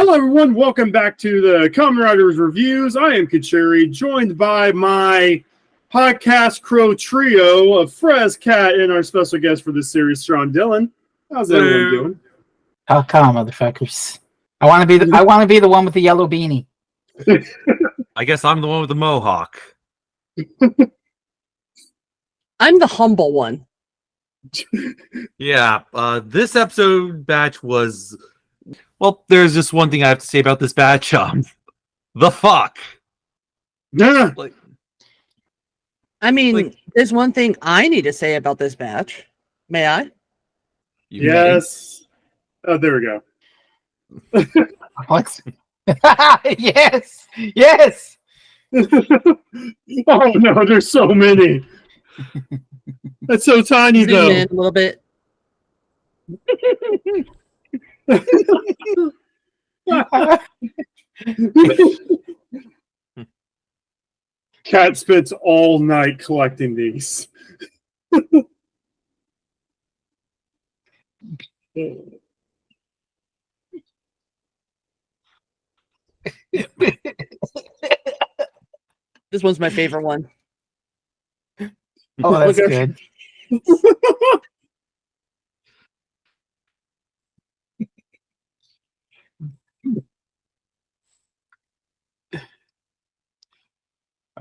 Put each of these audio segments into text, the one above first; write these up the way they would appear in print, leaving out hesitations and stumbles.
Hello, everyone. Welcome back to the Kamen Riders Reviews. I am Kacheri, joined by my podcast crow trio of Frez, Kat, and our special guest for this series, Sean Dillon. How's everyone doing? How come, motherfuckers? I want to be the one with the yellow beanie. I guess I'm the one with the mohawk. I'm the humble one. Yeah, this episode batch was... Well, there's just one thing I have to say about this batch. The fuck. Yeah. There's one thing I need to say about this batch. May I? Yes. Oh, there we go. What? Yes. Yes. Oh no, there's so many. That's so tiny, Zoom though. in a little bit. Cat spends all night collecting these. This one's my favorite one. Oh, that's good.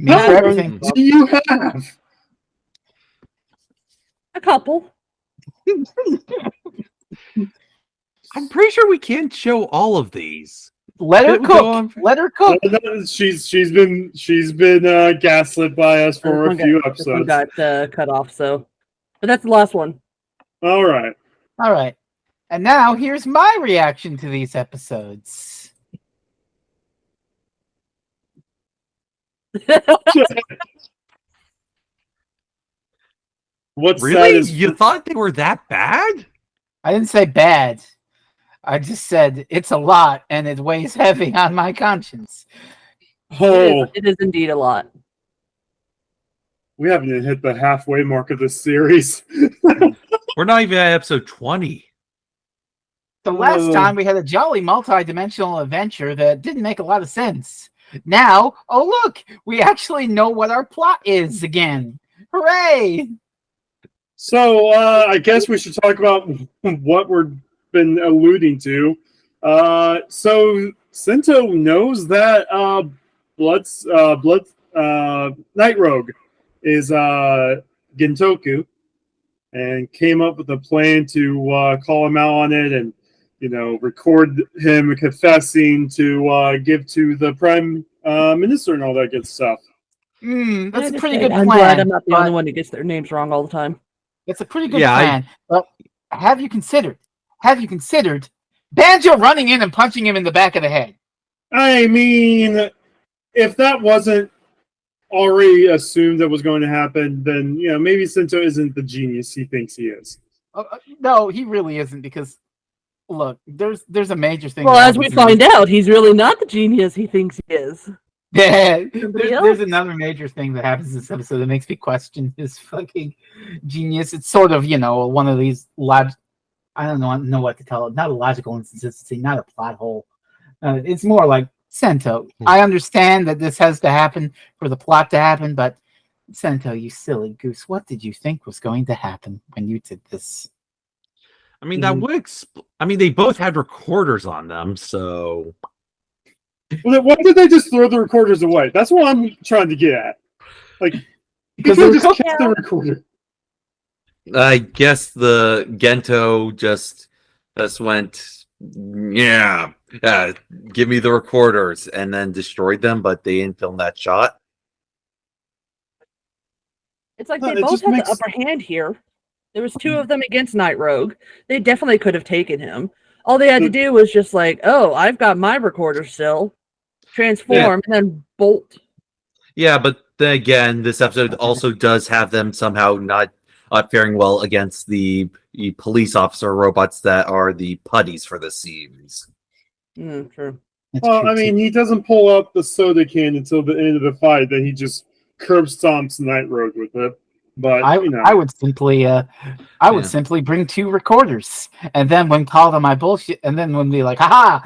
How many do you have? A couple. I'm pretty sure we can't show all of these. Let her cook. Let her cook. She's been gaslit by us for a few This one episodes. got cut off, but that's the last one. All right. And now here's my reaction to these episodes. What's Really? sad is You thought they were that bad? I didn't say bad. I just said it's a lot and it weighs heavy on my conscience. It is indeed a lot. We haven't even hit the halfway mark of this series. We're not even at episode 20. The last time we had a jolly multi-dimensional adventure that didn't make a lot of sense. Now, oh look, we actually know what our plot is again. Hooray! So I guess we should talk about what we've been alluding to. So Sento knows that Night Rogue is Gintoku, and came up with a plan to call him out on it, and record him confessing to give to the Prime Minister and all that good stuff. That's a pretty good I'm plan. glad I'm not the only one who gets their names wrong all the time. It's a pretty good plan. But have you considered Banjo running in and punching him in the back of the head? I mean, if that wasn't already assumed that was going to happen, then maybe Sento isn't the genius he thinks he is. No, he really isn't, because look, there's a major thing. Well, as we find out, he's really not the genius he thinks he is. Yeah, there's another major thing that happens in this episode that makes me question his fucking genius. It's sort of, one of these I don't know what to tell it. Not a logical inconsistency, not a plot hole. It's more like, Sento, I understand that this has to happen for the plot to happen, but Sento, you silly goose, what did you think was going to happen when you did this? I mean, that would they both had recorders on them, so... Well, why did they just throw the recorders away? That's what I'm trying to get at. Because they just kept the recorder. I guess the Gento just went, give me the recorders, and then destroyed them, but they didn't film that shot. It's like they both have the upper hand here. There was two of them against Night Rogue. They definitely could have taken him. All they had to do was just like, oh, I've got my recorder still. Transform and then bolt. Yeah, but then again, this episode also does have them somehow not faring well against the police officer robots that are the putties for the scenes. True. Well, I mean, he doesn't pull up the soda can until the end of the fight. Then he just curb stomps Night Rogue with it. But I would simply bring two recorders, and then when called on my bullshit, and then when be like, haha,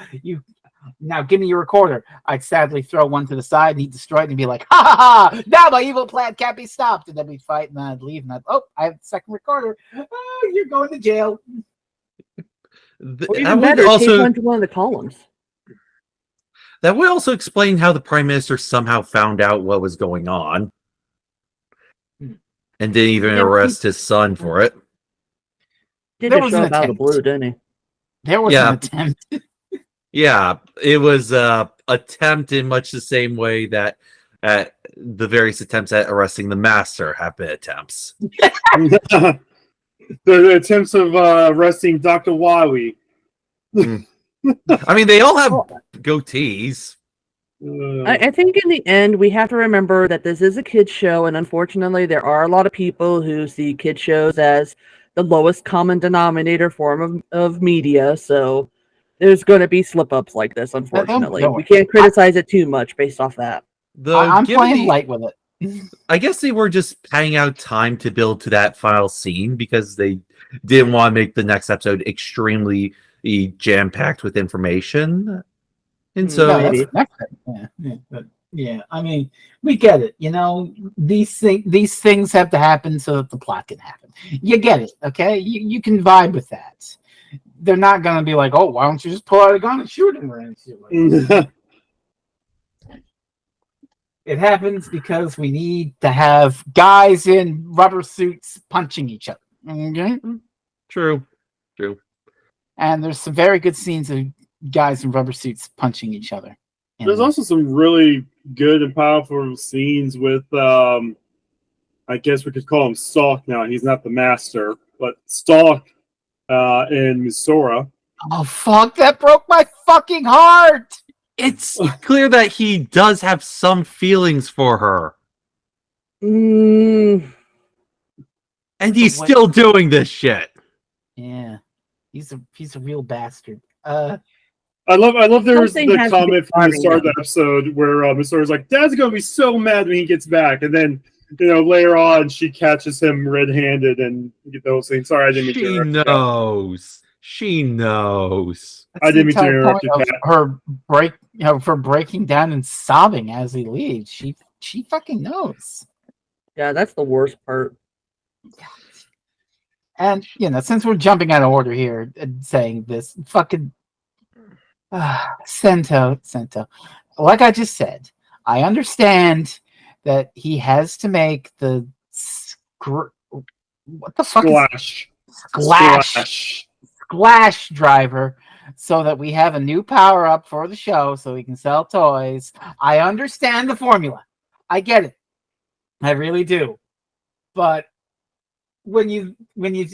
Now give me your recorder. I'd sadly throw one to the side and he'd destroy it and be like, ha ha ha, now my evil plan can't be stopped. And then we'd fight and I'd leave and I have the second recorder. Oh, you're going to jail. Or even better, tape one to one of the columns. That would also explain how the Prime Minister somehow found out what was going on. And didn't even arrest his son for it. Did just show up out of the blue, didn't he? There was an attempt. Yeah, it was an attempt in much the same way that the various attempts at arresting the Master have been attempts. The attempts of arresting Dr. Wowie. I mean, they all have goatees. I think in the end, we have to remember that this is a kid's show, and unfortunately, there are a lot of people who see kid shows as the lowest common denominator form of media, so there's going to be slip-ups like this, unfortunately. We can't criticize it too much based off that. I'm playing light with it. I guess they were just panning out time to build to that final scene because they didn't want to make the next episode extremely jam-packed with information. And so... Yeah, I mean, we get it. You know, these things have to happen so that the plot can happen. You get it, okay? You can vibe with that. They're not going to be like, oh, why don't you just pull out a gun and shoot him or anything like that. It happens because we need to have guys in rubber suits punching each other. Okay? True. And there's some very good scenes of guys in rubber suits punching each other. There's also some really good and powerful scenes with, I guess we could call him Stalk now. He's not the Master, but Stalk in Misora. Oh, fuck. That broke my fucking heart. It's clear that he does have some feelings for her. And he's still doing this shit. Yeah. He's a real bastard. I love there was the comment from the start of the episode where Misora's like, Dad's gonna be so mad when he gets back, and then later on she catches him red-handed and get those things. Sorry, I didn't mean to interrupt. She knows. I didn't mean to interrupt you, her breaking down and sobbing as he leaves. She fucking knows. Yeah, that's the worst part. And since we're jumping out of order here and saying this, fucking Sento. Like I just said, I understand that he has to make the what the fuck Splash driver so that we have a new power up for the show so we can sell toys. I understand the formula. I get it. I really do. But when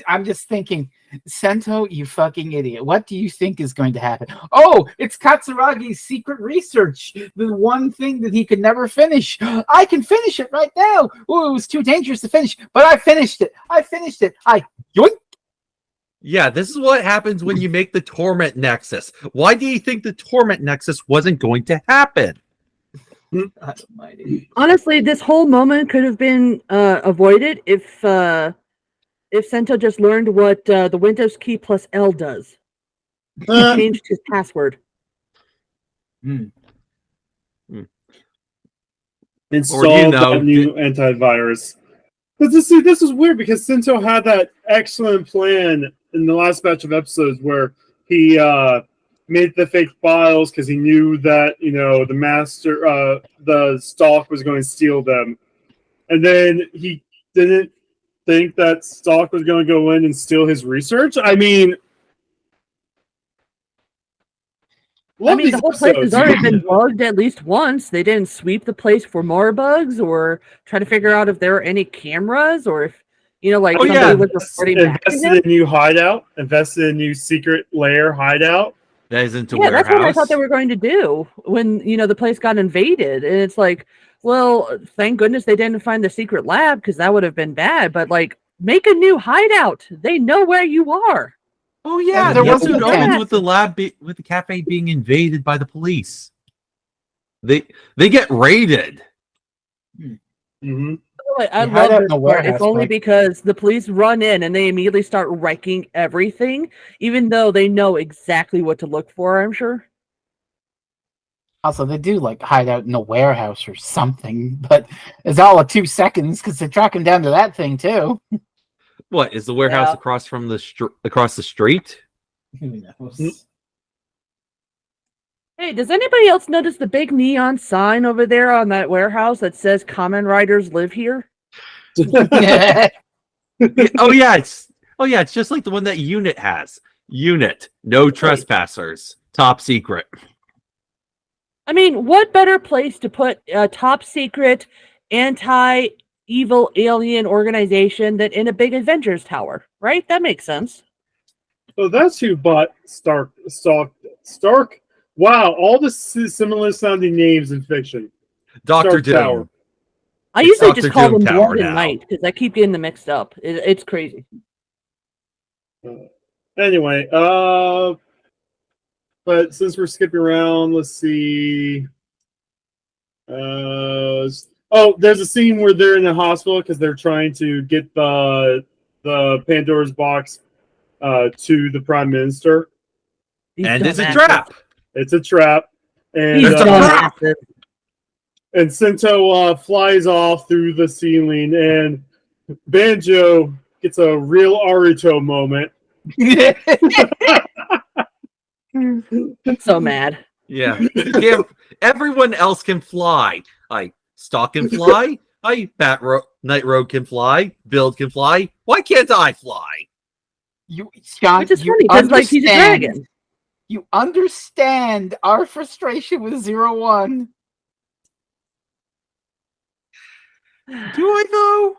I'm just thinking, Sento, you fucking idiot. What do you think is going to happen? Oh, it's Katsuragi's secret research. The one thing that he could never finish. I can finish it right now. Oh, it was too dangerous to finish, but I finished it. Yoink. Yeah, this is what happens when you make the Torment Nexus. Why do you think the Torment Nexus wasn't going to happen? Honestly, this whole moment could have been avoided if Sento just learned what the Windows key plus L does. He changed his password. Installed that new antivirus. But this is weird because Sento had that excellent plan in the last batch of episodes where he made the fake files because he knew that the Master, the Stalk was going to steal them, and then he didn't think that Stalk was going to go in and steal his research. I mean, the whole place has already been bugged at least once. They didn't sweep the place for more bugs or try to figure out if there were any cameras or if, somebody was reporting back to him. Invested in a new hideout, invested in a new secret lair hideout. That isn't a warehouse. That's what I thought they were going to do when, the place got invaded. And it's like, well, thank goodness they didn't find the secret lab because that would have been bad. But, make a new hideout. They know where you are. Oh yeah, there wasn't opens with the lab with the cafe being invaded by the police. They get raided. Mm-hmm. I love this part. It's only because the police run in and they immediately start wrecking everything, even though they know exactly what to look for. I'm sure. Also, they do like hide out in a warehouse or something, but it's all of 2 seconds because they track him down to that thing too. What is the warehouse Yeah. across from across the street? Who knows? Hey, does anybody else notice the big neon sign over there on that warehouse that says Kamen Riders live here? Yeah, it's just like the one that Unit has. Unit, no trespassers, top secret. I mean, what better place to put a top secret anti-evil alien organization than in a big Avengers tower, right? That makes sense. So that's who bought Stark. Wow, all the similar sounding names in fiction. Dr. Stark Doom. Tower. I It's usually Dr. just call Doom them Tower Blood and now. Night because I keep getting them mixed up. It's crazy. Anyway, but since we're skipping around, let's see. There's a scene where they're in the hospital because they're trying to get the Pandora's box to the Prime Minister. And it's a trap. It's a trap. And He's dumbasses. And Sento flies off through the ceiling, and Banjo gets a real Aruto moment. I'm so mad. Yeah. Everyone else can fly. Stalk can fly. Night Rogue can fly. Build can fly. Why can't I fly? Sean, Which is funny because like he's a dragon. You understand our frustration with 01. Do I though?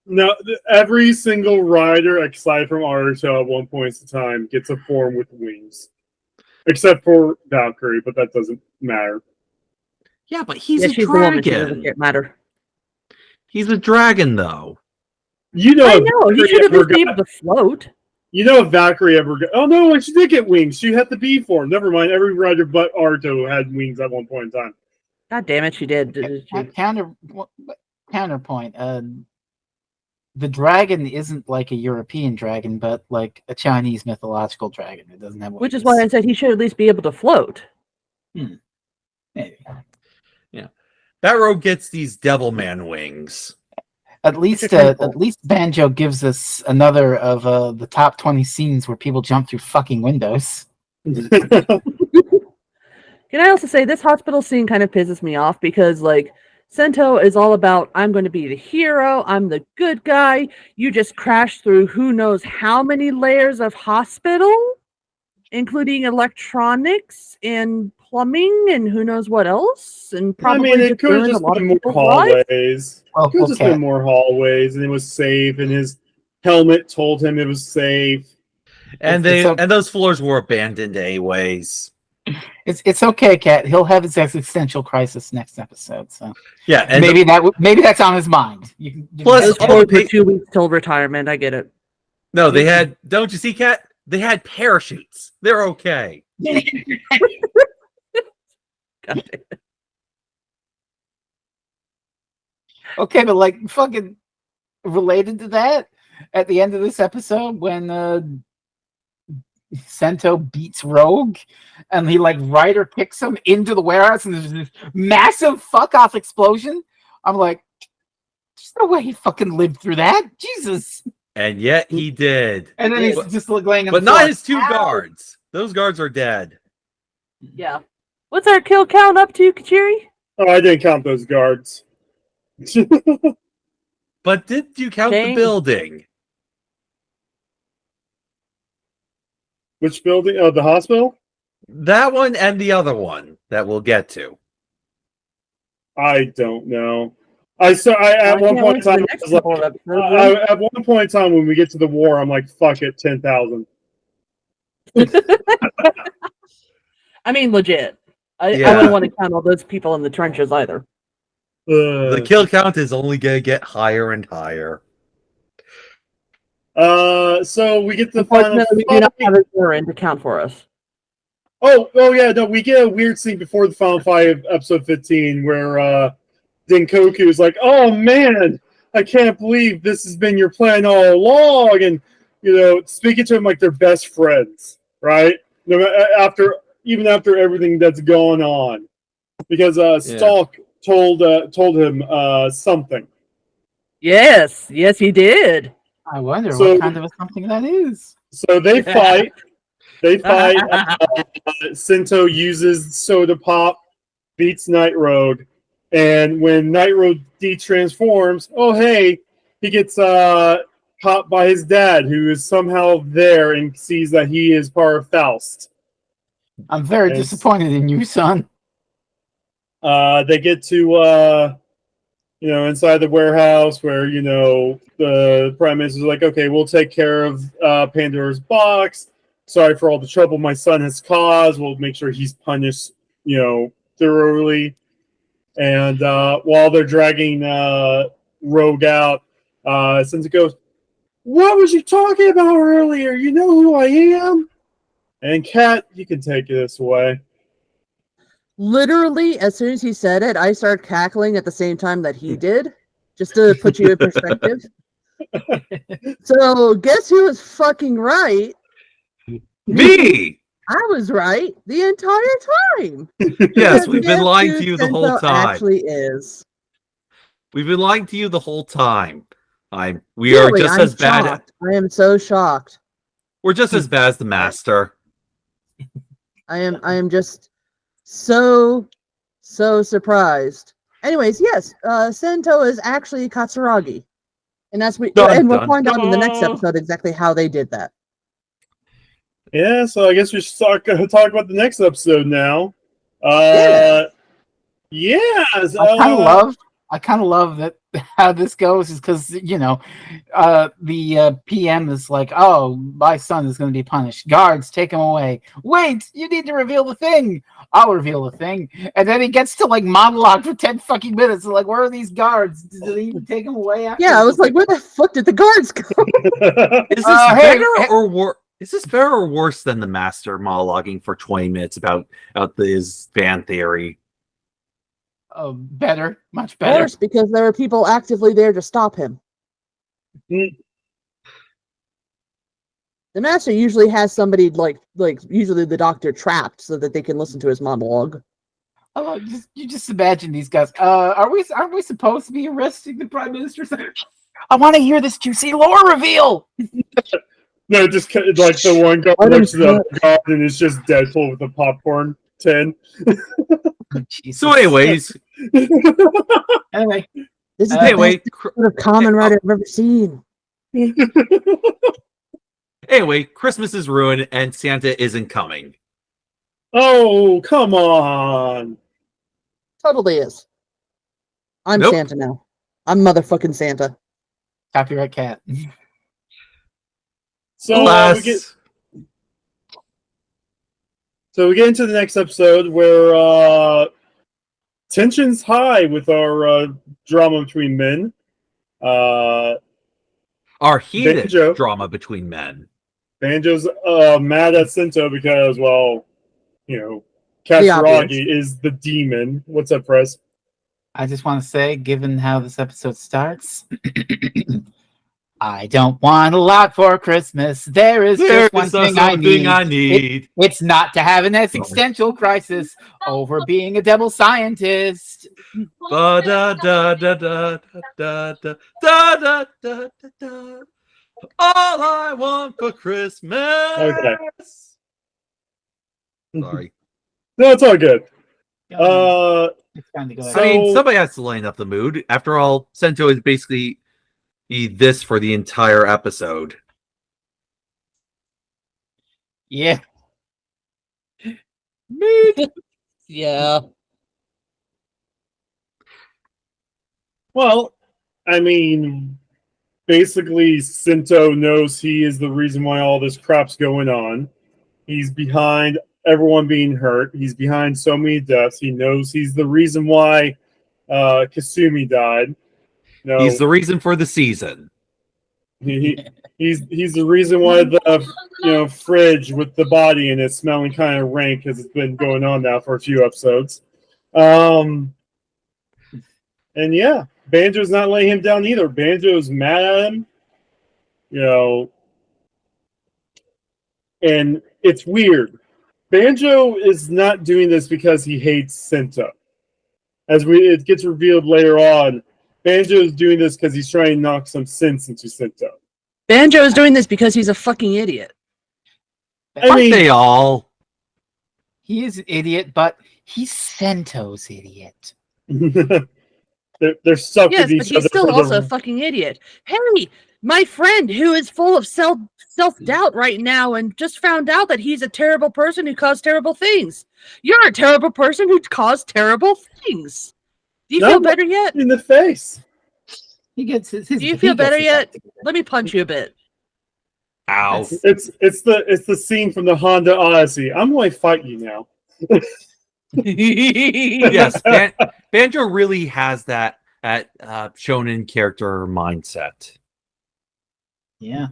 No, every single rider, aside from Aruto, at one point in time, gets a form with wings. Except for Valkyrie, but that doesn't matter. Yeah, but he's a she's the woman. She dragon. doesn't matter. He's a dragon, though. You know, I know. He should at least be able to float. You know if Valkyrie ever got... Oh, no, she did get wings. She had the bee form. Never mind. Every rider but Aruto had wings at one point in time. God damn it, she did. Counterpoint. The dragon isn't like a European dragon, but like a Chinese mythological dragon. It doesn't have Which is why I said he should at least be able to float. Maybe. Yeah. That rogue gets these Devilman wings. At least Banjo gives us another of the top 20 scenes where people jump through fucking windows. Can I also say this hospital scene kind of pisses me off because like Sento is all about I'm going to be the hero, I'm the good guy. You just crashed through who knows how many layers of hospital, including electronics and plumbing and who knows what else, and probably it could have just been more hallways. It could have just been more hallways, and it was safe, and his helmet told him it was safe. And those floors were abandoned anyways. It's okay, Kat. He'll have his existential crisis next episode. So yeah, and maybe that's on his mind. Plus, for 2 weeks till retirement. I get it. No, they had. Don't you see, Kat? They had parachutes. They're okay. God damn it. Okay, but like fucking related to that, at the end of this episode, when Sento beats Rogue, and he like Ryder kicks him into the warehouse, and there's this massive fuck off explosion. I'm like, there's no way he fucking lived through that. Jesus. And yet he did. And then he's just laying on but the floor. not his 2 guards. Those guards are dead. Yeah. What's our kill count up to, Kachiri? Oh, I didn't count those guards. But did you count the building? Which building? Oh, the hospital? That one and the other one that we'll get to. I don't know. At one point in time, at one point in time when we get to the war, I'm like, fuck it, 10,000. I mean, legit. I wouldn't want to count all those people in the trenches either. The kill count is only going to get higher and higher. So we get the final fight. We do not have a Zoran to count for us. Oh yeah, no, we get a weird scene before the final fight of episode 15 where Denkoku is like, "Oh man, I can't believe this has been your plan all along," and speaking to him like they're best friends, right? Even after everything that's gone on, because Stalk told him something. Yes, he did. I wonder what kind of a something that is. So they fight. Sento uses Soda Pop, beats Night Rogue, and when Night Rogue de-transforms, oh hey, he gets caught by his dad, who is somehow there and sees that he is part of Faust. I'm very disappointed in you, son. They get to inside the warehouse where the Prime Minister's like, okay, we'll take care of Pandora's box. Sorry for all the trouble my son has caused. We'll make sure he's punished, thoroughly. And while they're dragging Rogue out, Sensei goes, "What was you talking about earlier? You know who I am?" And Kat, you can take this away. Literally, as soon as he said it, I started cackling at the same time that he did, just to put you in perspective. So, guess who was fucking right? Me! I was right the entire time. Yes, we've been lying to you the whole time. Actually is. We've been lying to you the whole time. We are just as bad. I am so shocked. We're just as bad as the Master. I am just so surprised. Anyways, yes, Sento is actually Katsuragi, and we'll find out in the next episode exactly how they did that. Yeah, so I guess we should talk about the next episode now. I kind of love that how this goes is because the PM is like, "Oh, my son is going to be punished. Guards, take him away. Wait, you need to reveal the thing. I'll reveal the thing." And then he gets to monologue for 10 fucking minutes. Like, where are these guards? Did they even take him away? Yeah, I was like, where the fuck did the guards go? Is this better or worse? Is this better or worse than the Master monologuing for 20 minutes about his fan theory? Better, much better. Worse, because there are people actively there to stop him. The Master usually has somebody like usually the Doctor trapped so that they can listen to his monologue. Oh, you just imagine these guys. Aren't we supposed to be arresting the Prime Minister? I want to hear this juicy lore reveal. No, just like the one guy looks at the guard and is just Deadpool with a popcorn tin. So, anyways, this is the best Kamen Rider I've ever seen. Anyway, Christmas is ruined and Santa isn't coming. Oh, come on! Totally is. I'm Santa now. I'm motherfucking Santa. Copyright Cat. So we get into the next episode where tension's high with our drama between men. Our heated drama between men. Banjo's mad at Sento because, Katsuragi is the demon. What's up, Frez? I just want to say, given how this episode starts, I don't want a lot for Christmas. There is just one thing I need. It's not to have an existential crisis over being a devil scientist. Da da da da da da da da da da. All I want for Christmas. Okay. Sorry. No, it's all good. It's time to go ahead. I mean, somebody has to lighten up the mood. After all, Sento is basically this for the entire episode. Yeah. Yeah. Well, I mean, basically, Sento knows he is the reason why all this crap's going on. He's behind everyone being hurt. He's behind so many deaths. He knows he's the reason why Kasumi died. No, he's the reason for the season. He's the reason why the fridge with the body in it smelling kind of rank because it's been going on now for a few episodes. And yeah, Banjo's not laying him down either. Banjo's mad at him, and it's weird. Banjo is not doing this because he hates Sento. it gets revealed later on, Banjo is doing this because he's trying to knock some sense into Sento. Banjo is doing this because he's a fucking idiot. Aren't they all? He is an idiot, but he's Sento's idiot. they're stuck Yes, with each but other. he's still also a fucking idiot. Hey, my friend who is full of self-doubt right now and just found out that he's a terrible person who caused terrible things. You're a terrible person who caused terrible things. Do you feel better yet? In the face. He gets his. Do you feel better yet? Let me punch you a bit. Ow. It's the scene from the Honda Odyssey. I'm going to fight you now. Yes, Banjo really has that shonen character mindset. Yeah.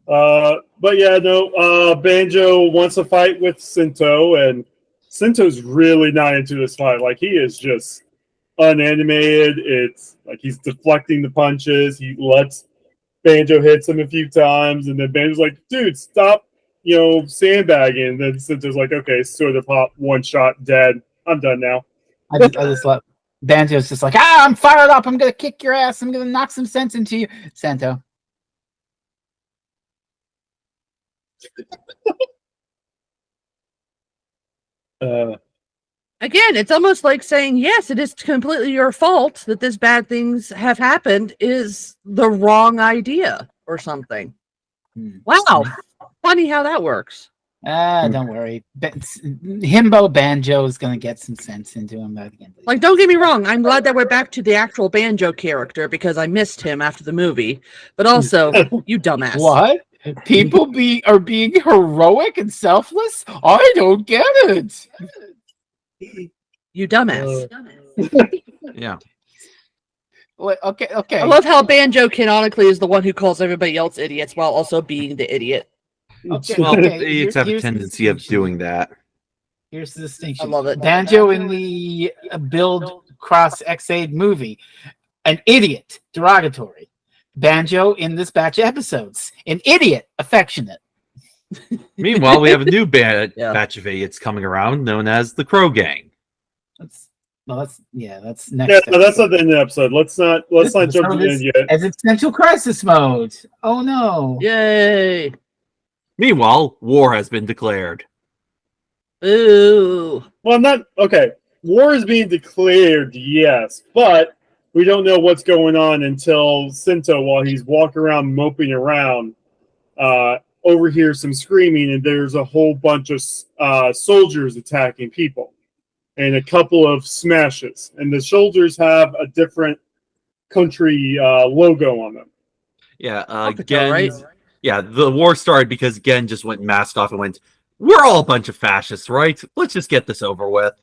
But yeah, no. Banjo wants to fight with Sento, and Sento's really not into this fight. Like, he is just unanimated. It's like he's deflecting the punches. He lets Banjo hits him a few times, and then Banjo's like, "Dude, stop, sandbagging." And then Sento's like, "Okay, sort of hop, one shot, dead. I'm done now." I just let Banjo's just like, I'm fired up. I'm gonna kick your ass. I'm gonna knock some sense into you, Sento. Again, it's almost like saying, yes, it is completely your fault that this bad things have happened is the wrong idea or something. Wow. Funny how that works. Don't worry. Himbo Banjo is going to get some sense into him by the end. Like, don't get me wrong. I'm glad that we're back to the actual Banjo character because I missed him after the movie. But also, you dumbass. What? People are being heroic and selfless? I don't get it. You dumbass. Yeah. Wait, okay. I love how Banjo canonically is the one who calls everybody else idiots while also being the idiot. Okay, Well, okay. idiots have a tendency of doing that. Here's the distinction. I love it. Banjo in the Build Cross X8 movie, an idiot, derogatory. Banjo in this batch of episodes, an idiot, affectionate. Meanwhile, we have a new batch of idiots coming around, known as the Crow Gang. That's next. Yeah, no, that's not the end of the episode. Let's not jump to the end yet. Existential crisis mode. Oh no! Yay! Meanwhile, war has been declared. Ooh. Well, war is being declared, yes, but we don't know what's going on until Sento, while he's walking around moping around, overhears some screaming, and there's a whole bunch of soldiers attacking people, and a couple of smashes, and the soldiers have a different country logo on them. Yeah, Gen. Right? Yeah, the war started because Gen just went masked off and went, "We're all a bunch of fascists, right? Let's just get this over with."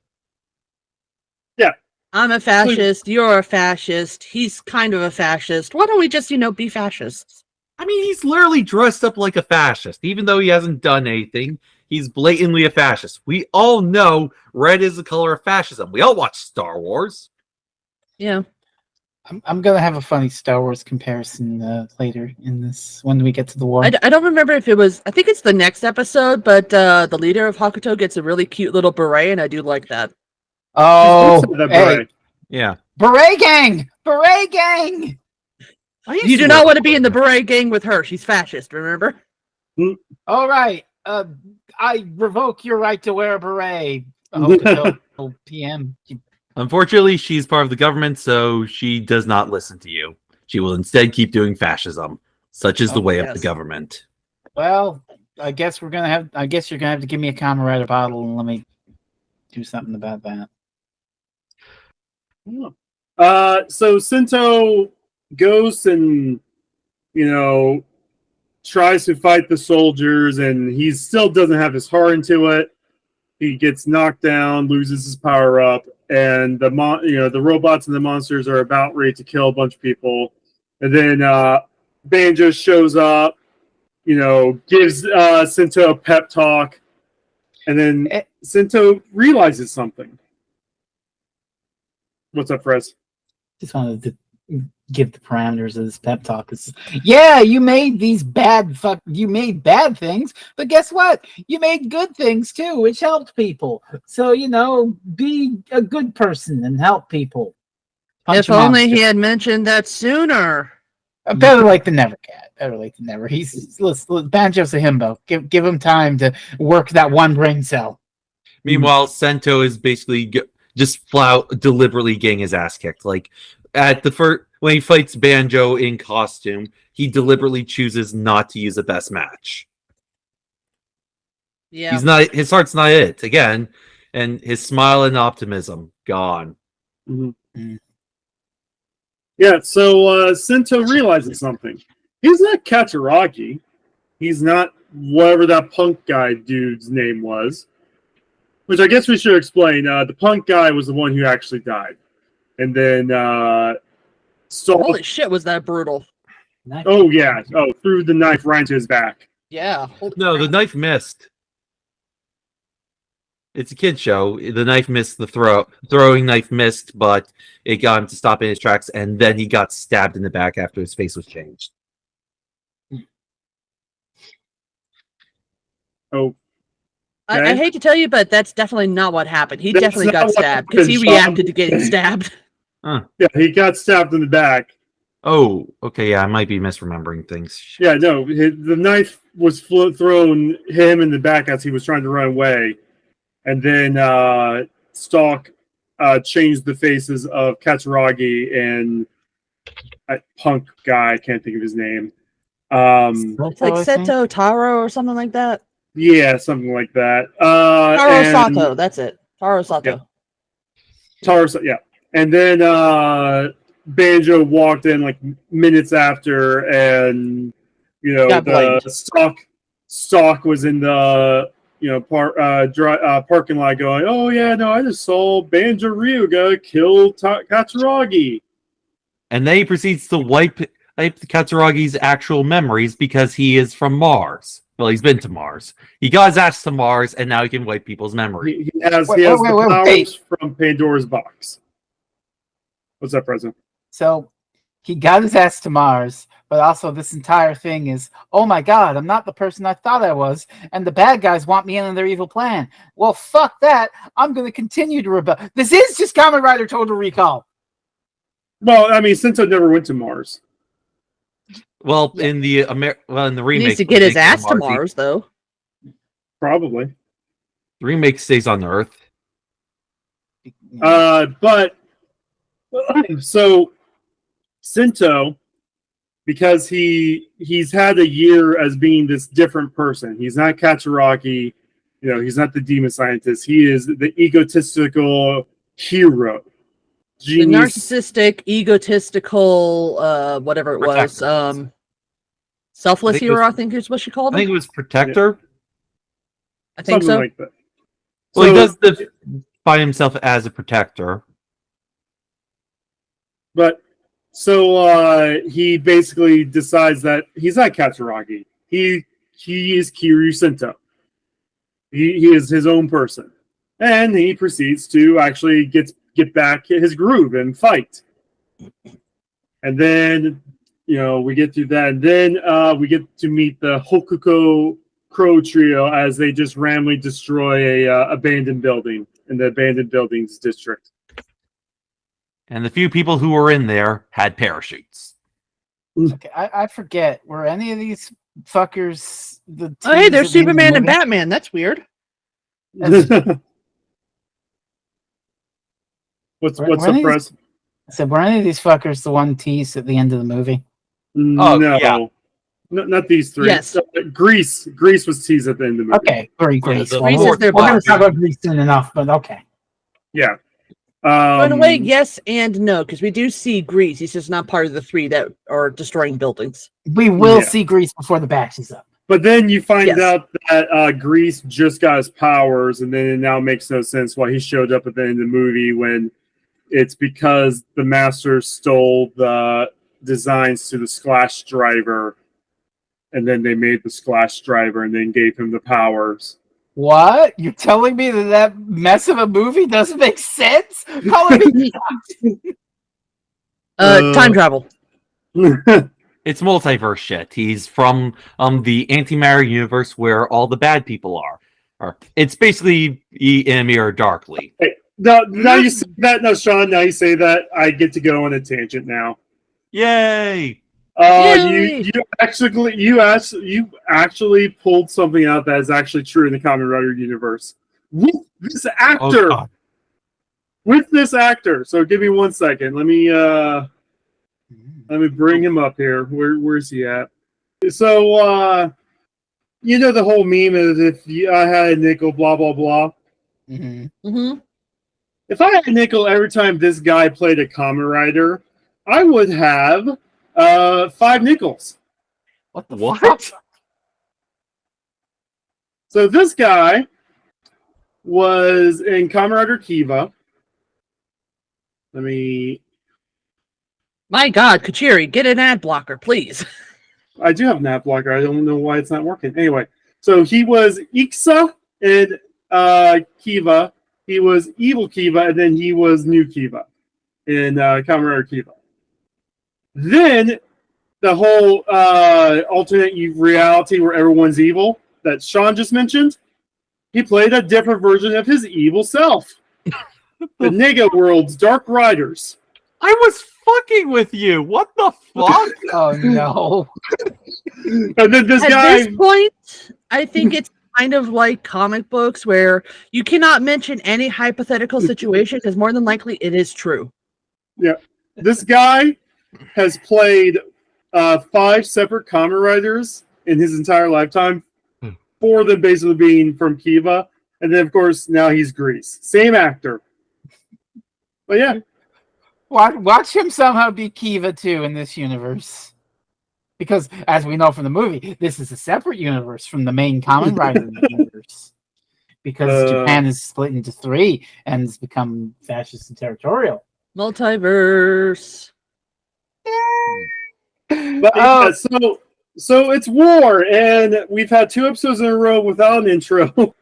Yeah. I'm a fascist. You're a fascist. He's kind of a fascist. Why don't we just, be fascists? I mean, he's literally dressed up like a fascist, even though he hasn't done anything. He's blatantly a fascist. We all know red is the color of fascism. We all watch Star Wars. Yeah. I'm gonna have a funny Star Wars comparison later in this when we get to the war. I don't remember if it was. I think it's the next episode, but the leader of Hakuto gets a really cute little beret, and I do like that. Oh, Beret. Yeah. Beret gang! Beret gang! You do not want to be in the beret gang with her. She's fascist. Remember? All right. I revoke your right to wear a beret. Hakuto PM. Unfortunately, she's part of the government, so she does not listen to you. She will instead keep doing fascism. Such is the way of the government. Well, I guess you're gonna have to give me a Kamen bottle and let me do something about that. So Sento goes and tries to fight the soldiers, and he still doesn't have his heart into it. He gets knocked down, loses his power up, and the robots and the monsters are about ready to kill a bunch of people. And then Banjo shows up, gives Sento a pep talk, and then Sento realizes something. What's up, Frez? Just wanted to give the parameters of this pep talk. Yeah, you made you made bad things, but guess what? You made good things too, which helped people. So, be a good person and help people. If only he had mentioned that sooner. Better late than never, Kat. Better late than never. Banjo's a himbo. Give him time to work that one brain cell. Meanwhile, Sento is basically just deliberately getting his ass kicked. Like at the first, when he fights Banjo in costume, he deliberately chooses not to use the best match. Yeah, His heart's not it again, and his smile and optimism gone. Mm-hmm. Yeah, so Sento realizes something. He's not Katsuragi. He's not whatever that punk guy dude's name was. Which I guess we should explain. The punk guy was the one who actually died. And then holy shit, was that brutal. Oh, yeah. Oh, threw the knife right into his back. Yeah. No, the knife missed. It's a kid show. The knife missed the throwing knife missed, but it got him to stop in his tracks, and then he got stabbed in the back after his face was changed. Oh. Okay. I hate to tell you, but that's definitely not what happened. He definitely got stabbed because he reacted to getting stabbed. Huh. Yeah, he got stabbed in the back. Oh, okay, yeah, I might be misremembering things. Yeah, no, the knife was thrown him in the back as he was trying to run away. And then Stalk changed the faces of Katsuragi and a punk guy, I can't think of his name. It's like Seto Taro or something like that. Yeah, something like that. Taro Sato, that's it. Taro Sato. Yeah. Taro, yeah. And then Banjo walked in like minutes after, and the Stalk was in the parking lot going, oh yeah, no, I just saw Banjo Ryuga kill Katsuragi. And then he proceeds to wipe Katsuragi's actual memories because he is from Mars. Well, he's been to Mars. He got his ass to Mars, and now he can wipe people's memories. He has the powers from Pandora's box. What's that, President? So he got his ass to Mars, but also this entire thing is, oh my god, I'm not the person I thought I was, and the bad guys want me in on their evil plan. Well, fuck that. I'm going to continue to rebel. This is just Kamen Rider Total Recall. Well, I mean, Sento never went to Mars. Well, in the remake, he needs to get his ass to Mars, though. Probably. The remake stays on Earth. But so Sento, because he's had a year as being this different person. He's not Katsuragi, he's not the demon scientist. He is the egotistical hero. Genius. The narcissistic, egotistical, whatever it was. Selfless hero, I think is what she called him. I think it was Protector. Yeah. I think something so. Like that. Well, he does define himself as a protector. But so he basically decides that he's not Katsuragi. He is Kiryu Sento. He is his own person. And he proceeds to actually get back his groove and fight. And then, we get through that. And then we get to meet the Hokuko Crow Trio as they just randomly destroy a abandoned building in the abandoned buildings district. And the few people who were in there had parachutes. Okay, I forget. Were any of these fuckers the? Oh, hey, there's Superman and Batman. That's weird. What's the press? So were any of these fuckers the one teased at the end of the movie? No, yeah. Not these three. Yes. Grease was teased at the end of the movie. Okay, Grease. Yeah, Grease is their we're going boss. to talk about Grease soon enough, but okay. Yeah. In a way, yes and no, because we do see Grease. He's just not part of the three that are destroying buildings. We will see Grease before the batch is up. But then you find out that Grease just got his powers, and then it now makes no sense why he showed up at the end of the movie when it's because the Master stole the designs to the Splash Driver, and then they made the Splash Driver and then gave him the powers. What? You're telling me that mess of a movie doesn't make sense? Calling me Time travel. It's multiverse shit. He's from the antimatter universe where all the bad people are. Or it's basically in a mirror darkly. Hey, now you say that. No, Sean. Now you say that. I get to go on a tangent now. Yay! You actually pulled something out that is actually true in the Kamen Rider universe with this actor. Oh, with this actor. So give me 1 second. Let me bring him up here. Where's he at? So you know the whole meme is I had a nickel, blah blah blah. Mm-hmm. Mm-hmm. If I had a nickel every time this guy played a Kamen Rider, I would have 5 nickels. What the What? fuck? So this guy was in Kamen Rider Kiva. Let me. My God, Kachiri, get an ad blocker, please. I do have an app blocker. I don't know why it's not working. Anyway, so he was Iksa in Kiva. He was Evil Kiva, and then he was New Kiva in Kamen Rider Kiva. Then the whole alternate reality where everyone's evil that Sean just mentioned, he played a different version of his evil self. The Nega World's Dark Riders. I was fucking with you. What the fuck? Oh no. And then this At guy. this point, I think it's kind of like comic books where you cannot mention any hypothetical situation because more than likely it is true. Yeah. This guy has played 5 separate Kamen Riders in his entire lifetime. 4 of them basically being from Kiva. And then, of course, now he's Grease. Same actor. But yeah. Watch him somehow be Kiva too in this universe. Because, as we know from the movie, this is a separate universe from the main Kamen Rider universe. Because Japan is split into 3 and has become fascist and territorial. Multiverse. But yeah, so it's war, and we've had 2 episodes in a row without an intro.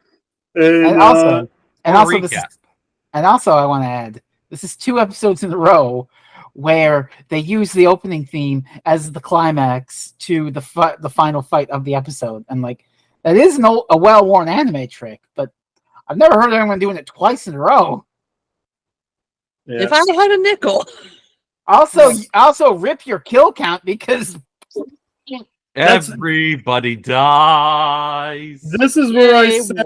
And also, I want to add, this is 2 episodes in a row where they use the opening theme as the climax to the final fight of the episode, and like that is a well-worn anime trick, but I've never heard anyone doing it twice in a row. Yes. If I had a nickel. Also rip your kill count because Everybody dies. This is where I said.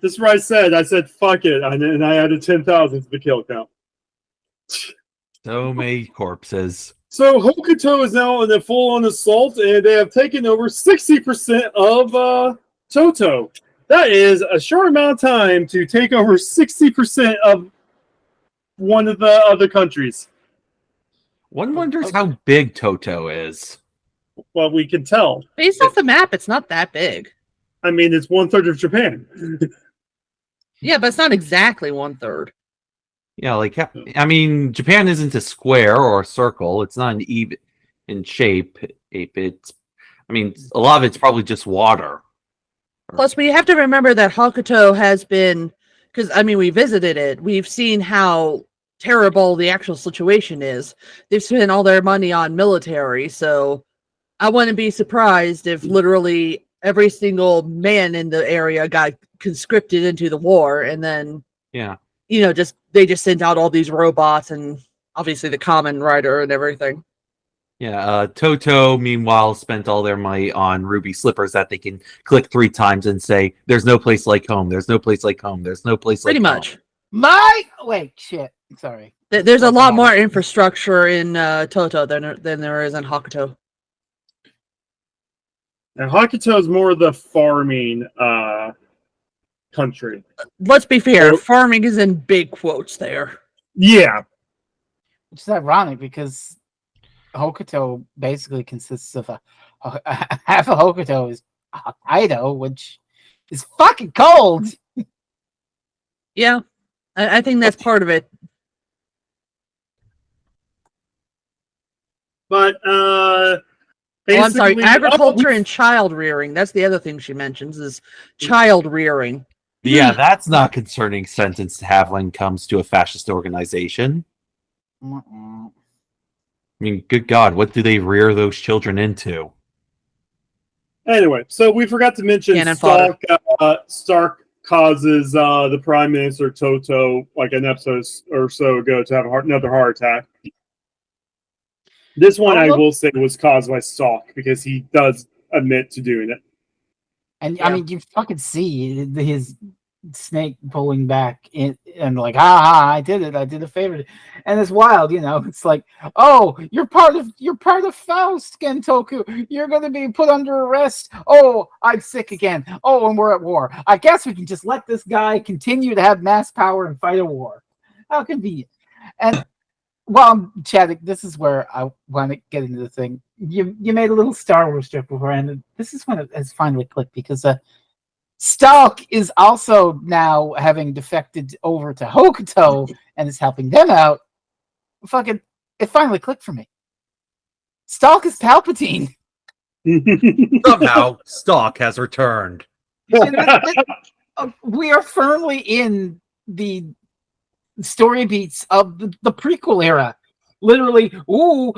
This is where I said fuck it, and I added 10,000 to the kill count. So many corpses. So Hokuto is now in a full-on assault, and they have taken over 60% of Toto. That is a short amount of time to take over 60% of one of the other countries. One wonders how big Toto is. Well, we can tell. Based off the map, it's not that big. I mean, it's 1/3 of Japan. Yeah, but it's not exactly 1/3. Yeah, like, I mean, Japan isn't a square or a circle. It's not an even in shape. It's, I mean, a lot of it's probably just water. Plus, we have to remember that Hokuto has been, because, I mean, we visited it. We've seen how terrible the actual situation is. They've spent all their money on military, so I wouldn't be surprised if literally every single man in the area got conscripted into the war, and then, yeah, you know, they just sent out all these robots and obviously the Kamen Rider and everything. Yeah, Toto, meanwhile, spent all their money on ruby slippers that they can click 3 times and say, "There's no place like home. There's no place like home. There's no place like Pretty home." much. Wait, shit. Sorry. There's a lot more infrastructure in Toto than there is in Hokuto. And Hokuto is more of the farming country. Let's be fair, farming is in big quotes there. Yeah. Which is ironic because Hokuto basically consists of half of Hokuto is Hokkaido, which is fucking cold. Yeah, I think that's part of it. But I'm sorry, agriculture and child rearing. That's the other thing she mentions is child rearing. Yeah, that's not a concerning sentence to have when it comes to a fascist organization. mean, good God, what do they rear those children into? Anyway, so we forgot to mention Cannon fodder. Stark causes the Prime Minister Toto, like an episode or so ago, to have another heart attack. This one, I will say, was caused by Stark because he does admit to doing it. And I mean, you fucking see his snake pulling back and like, I did it. I did a favor. And it's wild, you know. It's like, oh, you're part of Faust, Gentoku. You're gonna be put under arrest. Oh, I'm sick again. Oh, and we're at war. I guess we can just let this guy continue to have mass power and fight a war. How convenient. And while I'm chatting, this is where I want to get into the thing. You made a little Star Wars joke before, and this is when it has finally clicked because Stalk is also now having defected over to Hokuto and is helping them out. Fucking, it finally clicked for me. Stalk is Palpatine. Somehow, Stalk has returned. We are firmly in the story beats of the prequel era. Literally,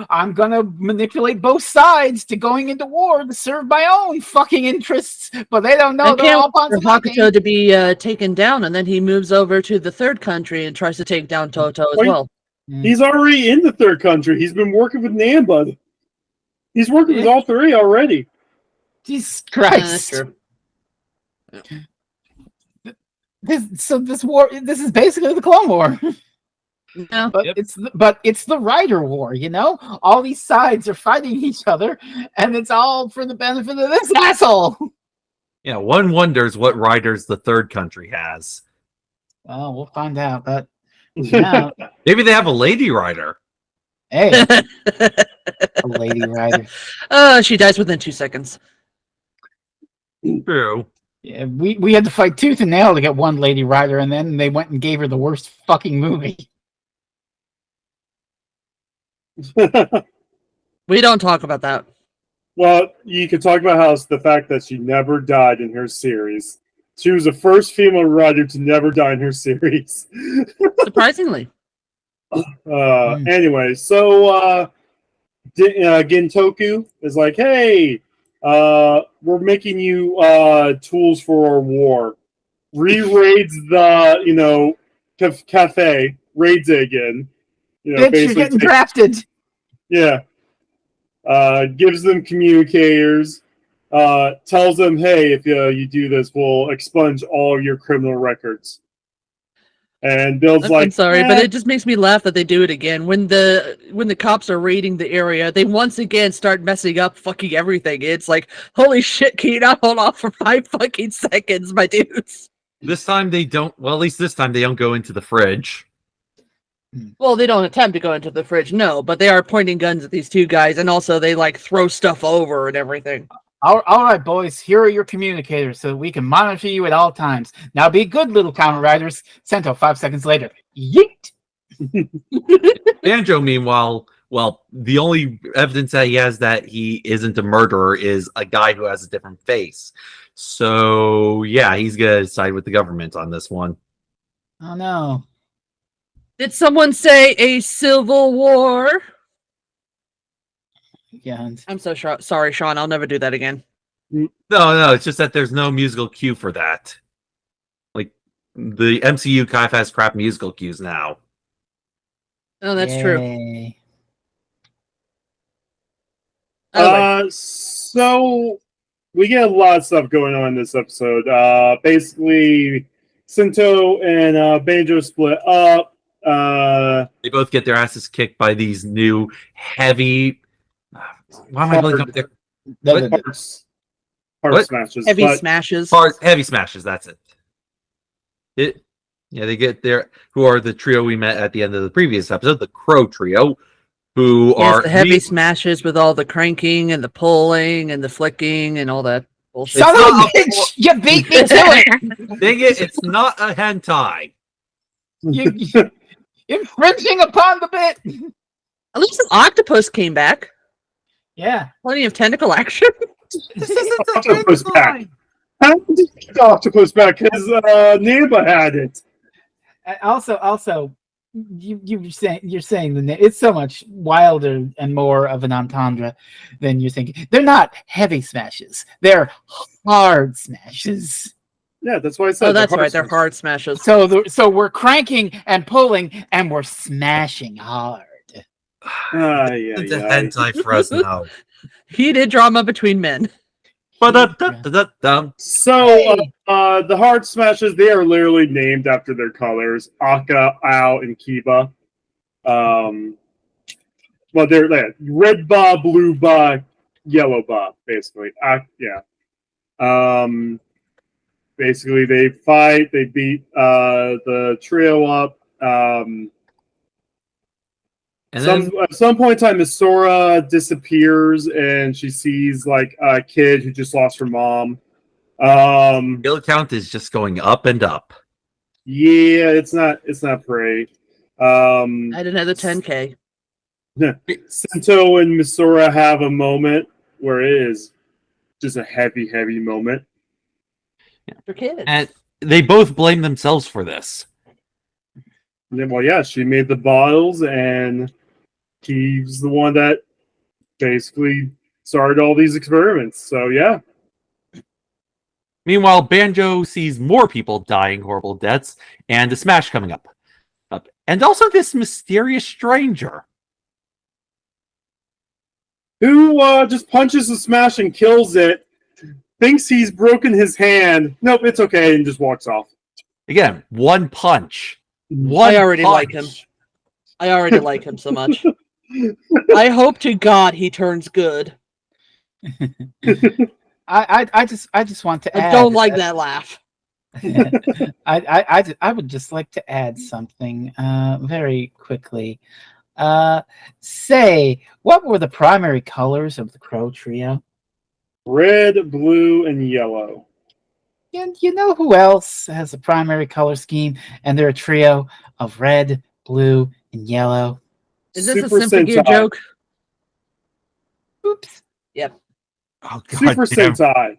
I'm gonna manipulate both sides to going into war to serve my own fucking interests, but they don't know they're all for Hakuto to be taken down, and then he moves over to the third country and tries to take down Toto as well. He's already in the third country. He's been working with Nambud. He's working with all three already. Jesus Christ. That's true. This war, this is basically the Clone War. Yeah. But it's the Rider War, you know? All these sides are fighting each other, and it's all for the benefit of this asshole. Yeah, one wonders what riders the third country has. Well, we'll find out. But yeah. Maybe they have a lady rider. Hey, a lady rider. She dies within 2 seconds. True. Yeah, we had to fight tooth and nail to get one lady rider, and then they went and gave her the worst fucking movie. We don't talk about that. Well, you can talk about how it's the fact that she never died in her series. She was the first female writer to never die in her series. Surprisingly. Anyway, so Gentoku is like, hey, we're making you tools for our war. Re-raids the, cafe, raids it again. Bitch, you're getting drafted. Yeah. Gives them communicators, tells them, hey, if you do this, we'll expunge all your criminal records. And Bill's like, I'm sorry, but it just makes me laugh that they do it again. When the cops are raiding the area, they once again start messing up fucking everything. It's like, holy shit, can you not hold off for 5 fucking seconds, my dudes? This time they don't, well, at least this time they don't go into the fridge. Well, they don't attempt to go into the fridge, no, but they are pointing guns at these two guys, and also they throw stuff over and everything. All right, boys, here are your communicators so we can monitor you at all times. Now be good, little Kamen Riders. Sento 5 seconds later. Yeet! Banjo, meanwhile, well, the only evidence that he has that he isn't a murderer is a guy who has a different face. So, yeah, he's going to side with the government on this one. Oh, no. Did someone say a civil war? Yeah. I'm so sorry, Sean. I'll never do that again. No, it's just that there's no musical cue for that. Like, the MCU kind of has crap musical cues now. Oh, that's true. So we get a lot of stuff going on in this episode. Basically, Sento and Banjo split up. They both get their asses kicked by these new heavy. Why am I blanking up there? Hard smashes. Heavy smashes. Heavy smashes. That's it. Yeah, they get there. Who are the trio we met at the end of the previous episode? The Crow Trio, who are the heavy smashes with all the cranking and the pulling and the flicking and all that bullshit. Son of a bitch! You beat me to it. Dang it! It's not a hentai. You infringing upon the bit. At least an octopus came back. Yeah. Plenty of tentacle action. This isn't the octopus back. How did the octopus back? Because Namba had it. Also, you're saying the name. It's so much wilder and more of an entendre than you're thinking. They're not heavy smashes. They're hard smashes. Yeah, that's why I said. Oh, that's right. They're smashes. hard smashes. So we're cranking and pulling, and we're smashing hard. Yeah. It's a hentai for us now. Heated drama between men. Ba-da-da-da-da-dum. So the hard smashes, they are literally named after their colors: Aka, Ao, and Kiba. Well, they're like red ba, blue ba, yellow ba, basically. Yeah. Basically, they fight. They beat the trio up. And then At some point in time, Misora disappears, and she sees like a kid who just lost her mom. kill count is just going up and up. Yeah, it's not great. Add another 10K. Sento and Misora have a moment where it is just a heavy moment. For kids. And they both blame themselves for this. And then, well, yeah, she made the bottles, and he's the one that basically started all these experiments. So yeah. Meanwhile, Banjo sees more people dying horrible deaths and a smash coming up. And also this mysterious stranger. Who just punches the smash and kills it, thinks he's broken his hand. Nope, it's okay, and just walks off. Again, one punch. I already like him. I already like him so much. I hope to God he turns good. I just want to add. I don't like that laugh. I would just like to add something very quickly. Say, what were the primary colors of the Crow Trio? Red, blue, and yellow. And you know who else has a primary color scheme, and they're a trio of red, blue, and yellow? Is this Super a Symphogear Sentai. joke? Oops. Yep. Oh, God Super damn. Sentai.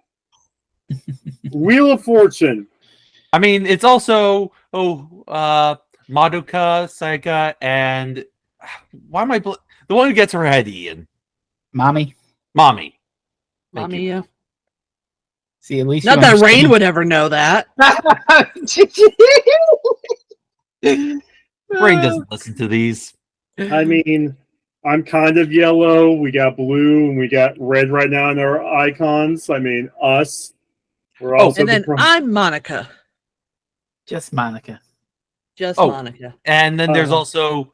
Wheel of Fortune. I mean, it's also Madoka, Saika, and why am I the one who gets her head eaten? Mommy. Mommy. Thank Mommy, you. yeah. See, at least Not you that Rain understand. would ever know that. Brain doesn't listen to these. I mean, I'm kind of yellow. We got blue and we got red right now in our icons. I mean, us. We're also And then I'm Monica. Just Monica. Just Oh. Monica. And then there's also,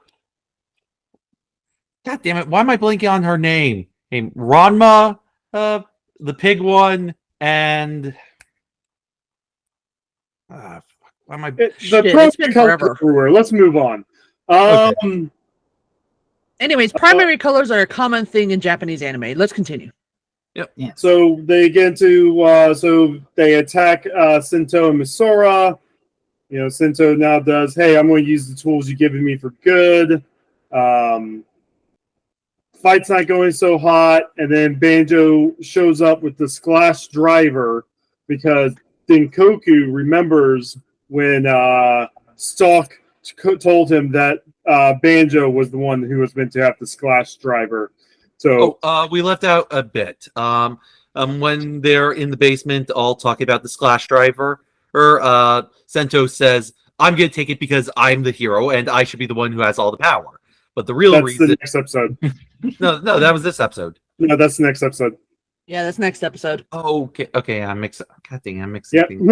God damn it, why am I blanking on her name? Ranma, the pig one, and why am I? Shit, the pro it's been forever. everywhere. Let's move on. Okay. Anyways, primary colors are a common thing in Japanese anime. Let's continue. Yep. Yes. So they get into so they attack Sento and Misora. You know, Sento now does, hey, I'm going to use the tools you've given me for good. Fight's not going so hot, and then Banjo shows up with the Splash Driver because Denkoku remembers when Stalk told him that Banjo was the one who was meant to have the Splash Driver. So we left out a bit. When they're in the basement, all talking about the Splash Driver, Sento says, "I'm going to take it because I'm the hero and I should be the one who has all the power." But the real that's reason, the next episode. no, that was this episode. No, that's the next episode. Yeah, that's next episode. Oh, okay, I'm mixing. God dang, I'm mixing Yep. things.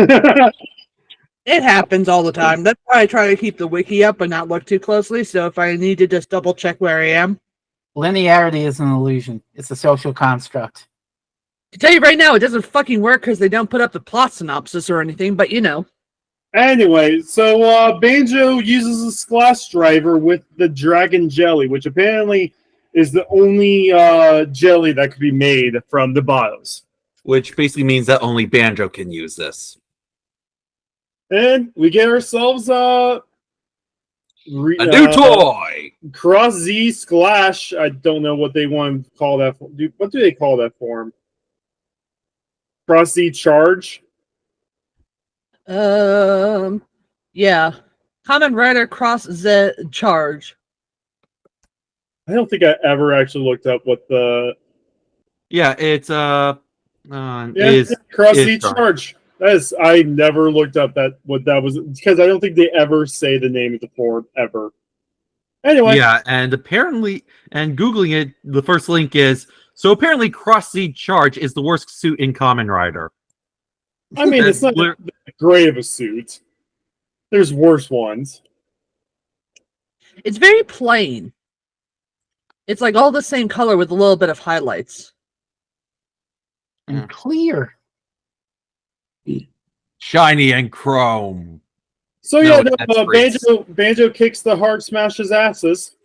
It happens all the time. That's why I try to keep the wiki up but not look too closely. So if I need to just double check where I am. Linearity is an illusion. It's a social construct. To tell you right now, it doesn't fucking work because they don't put up the plot synopsis or anything, but you know. Anyway, so Banjo uses a Splash Driver with the Dragon Jelly, which apparently is the only jelly that could be made from the bottles. Which basically means that only Banjo can use this. And we get ourselves A new toy! Cross Z Splash. I don't know what they want to call that. What do they call that form? Cross Z Charge? Yeah. Kamen Rider Cross Z Charge. I don't think I ever actually looked up what the it's Cross is Z Charge. Charge. I never looked up what that was because I don't think they ever say the name of the form ever. Anyway, Yeah, and apparently, and Googling it, the first link is so apparently Cross Z Charge is the worst suit in Kamen Rider. I mean, it's not that great of a suit. There's worse ones. It's very plain. It's like all the same color with a little bit of highlights. And clear. Shiny and chrome. So No, yeah, Banjo kicks the hard smashes asses.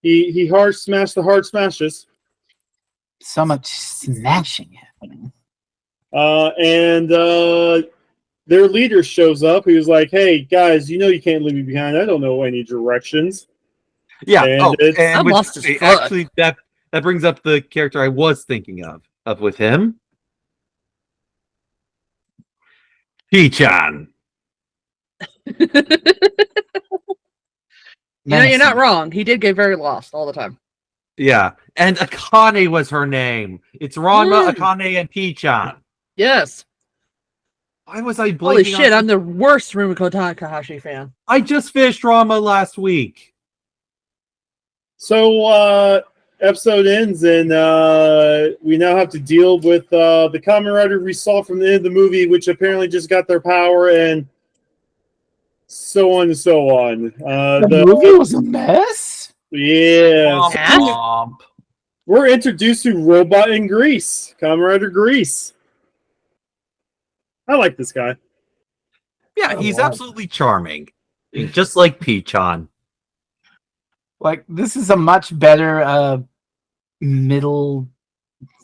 He hard smashed the hard smashes. So much smashing happening. And their leader shows up. He was like, "Hey guys, you know you can't leave me behind. I don't know any directions." Yeah, and I'm lost as fuck. Actually, that brings up the character I was thinking of with him. P-chan. You're not wrong. He did get very lost all the time. Yeah, and Akane was her name. It's Ranma, Akane, and P-chan. Yes. Why was I blanking? Holy shit, I'm the worst Rumiko Takahashi fan. I just finished Ranma last week. So episode ends, and we now have to deal with the Kamen Rider we saw from the end of the movie, which apparently just got their power, and so on and so on. The movie was a mess? Yeah. We're introduced to Robot in Greece, Kamen Rider Greece. I like this guy. Yeah, he's absolutely charming. Just like P-chan. Like, this is a much better middle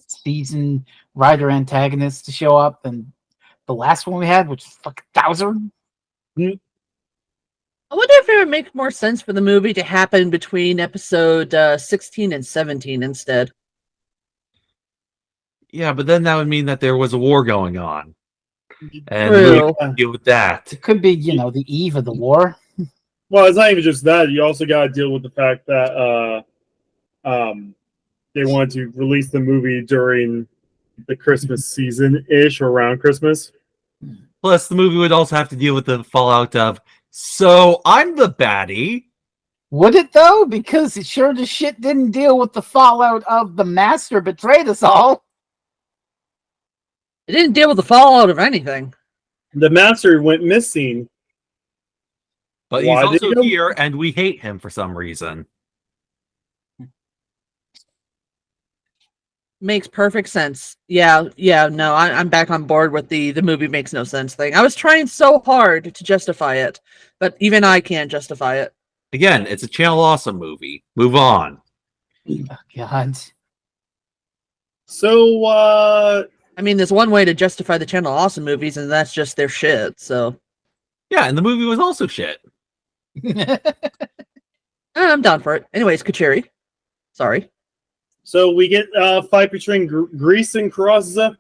season Rider antagonist to show up than the last one we had, which is like 1,000. I wonder if it would make more sense for the movie to happen between episode 16 and 17 instead. Yeah, but then that would mean that there was a war going on. And True. we can deal with that. It could be, the eve of the war. Well, it's not even just that. You also got to deal with the fact that they wanted to release the movie during the Christmas season-ish, or around Christmas. Plus, the movie would also have to deal with the fallout of, so I'm the baddie. Would it, though? Because it sure as shit didn't deal with the fallout of the master betrayed us all. It didn't deal with the fallout of anything. The master went missing. But he's also here, and we hate him for some reason. Makes perfect sense. Yeah, no, I'm back on board with the movie makes no sense thing. I was trying so hard to justify it, but even I can't justify it. Again, it's a Channel Awesome movie. Move on. Oh, God. So, I mean, there's one way to justify the Channel Awesome movies, and that's just their shit, so. Yeah, and the movie was also shit. I'm down for it. Anyways, Kachiri. Sorry. So we get a fight between Grease and Karazza,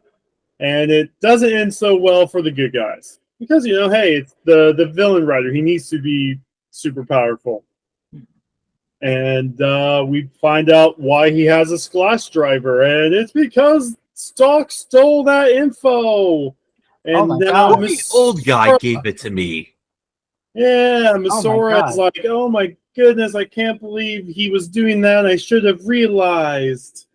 and it doesn't end so well for the good guys. Because, hey, it's the villain rider. He needs to be super powerful. And we find out why he has a Splash driver, and it's because Stalk stole that info. And now the old guy gave it to me. Yeah, Masora is like, oh my goodness, I can't believe he was doing that. I should have realized.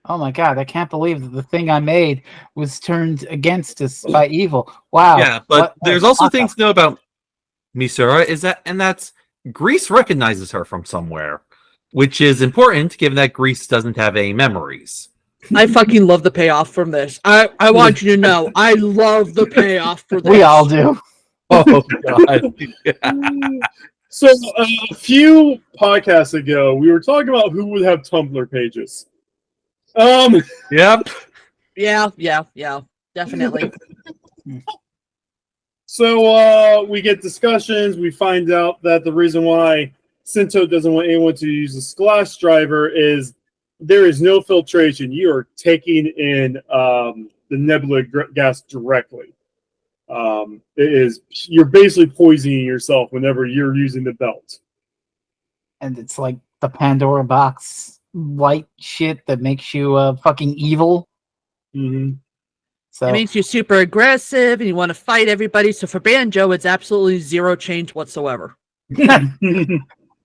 Oh my God, I can't believe that the thing I made was turned against us by evil. Wow. Yeah, but there's also things to know about Misora, that's Grease recognizes her from somewhere, which is important given that Grease doesn't have any memories. I fucking love the payoff from this. I want you to know, I love the payoff for this. We all do. Oh, God. So a few podcasts ago, we were talking about who would have Tumblr pages. Yep. Yeah, definitely. So we get discussions. We find out that the reason why Sento doesn't want anyone to use the Splash driver is there is no filtration. You are taking in the nebula gas directly. you're basically poisoning yourself whenever you're using the belt. And it's like the Pandora box light shit that makes you fucking evil. Mm-hmm. So it makes you super aggressive and you want to fight everybody. So for Banjo, it's absolutely zero change whatsoever.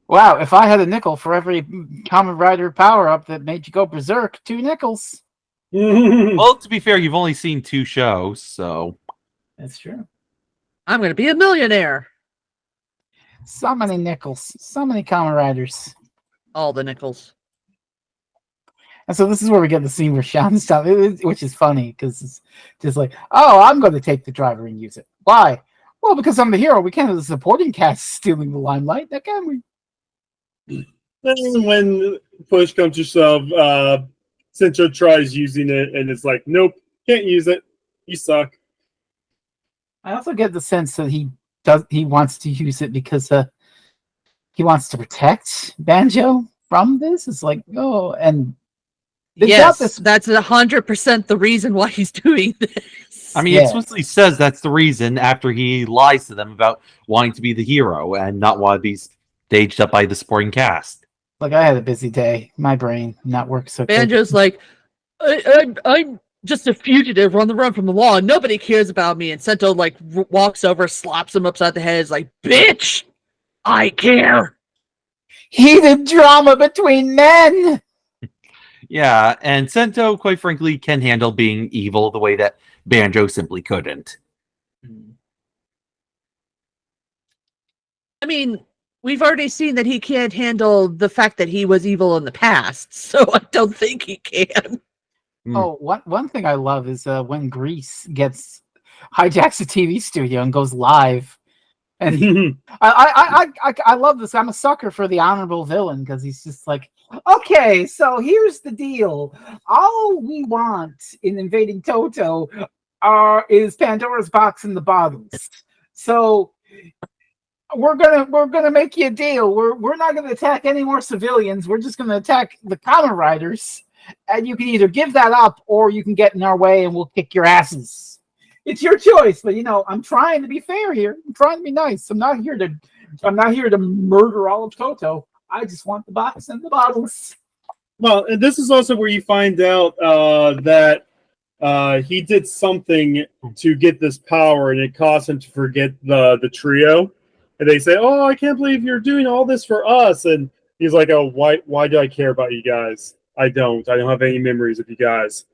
wow, if I had a nickel for every Kamen Rider power-up that made you go berserk, 2 nickels. Well, to be fair, you've only seen 2 shows, so... That's true. I'm going to be a millionaire. So many nickels. So many Kamen Riders. All the nickels. And so this is where we get the scene where Sean stuff, which is funny because it's just like, oh, I'm going to take the driver and use it. Why? Well, because I'm the hero. We can't have the supporting cast stealing the limelight. Now can we? And when push comes to shove, Sencho tries using it, and it's like, nope, can't use it. You suck. I also get the sense that he wants to use it because he wants to protect Banjo from this. It's like, oh, and yes, that's 100% the reason why he's doing this. I mean, it explicitly says that's the reason after he lies to them about wanting to be the hero and not want to be staged up by the supporting cast. Like, I had a busy day. My brain not work so good. Banjo's like, I'm just a fugitive on the run from the law, and nobody cares about me. And Sento like walks over, slaps him upside the head, is like, bitch, I care. Heated drama between men. Yeah, and Sento, quite frankly, can handle being evil the way that Banjo simply couldn't. I mean, we've already seen that he can't handle the fact that he was evil in the past, so I don't think he can. Oh, one thing I love is when Grease hijacks a TV studio and goes live. And I love this. I'm a sucker for the honorable villain because he's just like, okay, so here's the deal. All we want in invading Toto is Pandora's box and the bottles. So we're gonna make you a deal. We're not gonna attack any more civilians. We're just gonna attack the Kamen Riders, and you can either give that up or you can get in our way and we'll kick your asses. It's your choice, but I'm trying to be fair here. I'm trying to be nice. I'm not here to murder all of Toto. I just want the box and the bottles. Well, and this is also where you find out that he did something to get this power, and it caused him to forget the trio. And they say, "Oh, I can't believe you're doing all this for us." And he's like, "Oh, why do I care about you guys? I don't have any memories of you guys."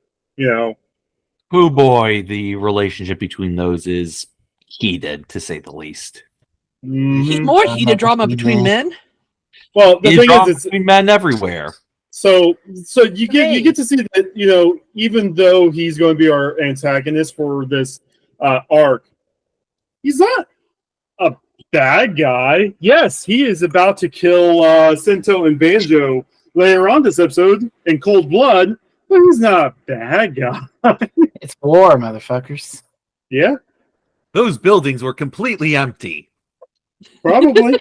Oh boy, the relationship between those is heated, to say the least. More heated drama between men. Well, the thing is, it's between men everywhere. So you get to see that even though he's going to be our antagonist for this arc, he's not a bad guy. Yes, he is about to kill Sento and Banjo later on this episode in cold blood. But he's not a bad guy. It's war, motherfuckers. Yeah. Those buildings were completely empty. Probably.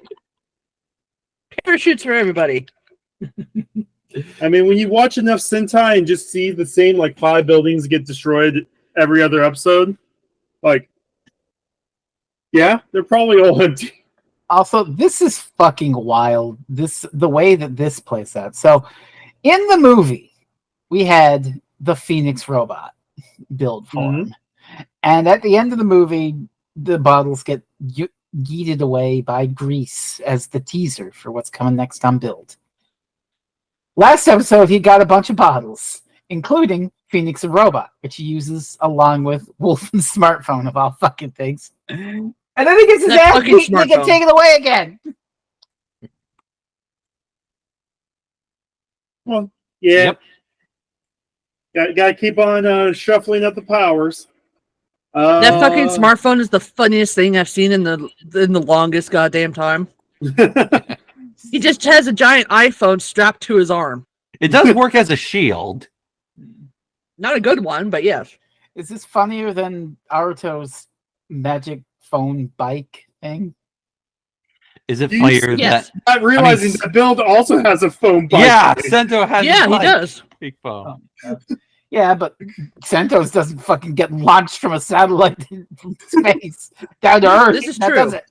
Parachutes for everybody. I mean, when you watch enough Sentai and just see the same 5 buildings get destroyed every other episode, yeah, they're probably all empty. Also, this is fucking wild. The way that this plays out. So, in the movie, we had the Phoenix robot build form. And at the end of the movie, the bottles get yeeted away by Grease as the teaser for what's coming next on Build. Last episode, he got a bunch of bottles, including Phoenix and Robot, which he uses along with Wolf and Smartphone of all fucking things. And then he gets his ass beat and they get taken away again. Well, yeah. Yep. Gotta keep on shuffling up the powers. That fucking smartphone is the funniest thing I've seen in the longest goddamn time. He just has a giant iPhone strapped to his arm. It does work as a shield. Not a good one, but yes. Is this funnier than Aruto's magic phone bike thing? Is it funnier yes. that... Not realizing that Build also has a phone bike. Yeah, Sento has he does. Big phone. Yeah, but Santos doesn't fucking get launched from a satellite from space down to Earth. This is that true. Does it.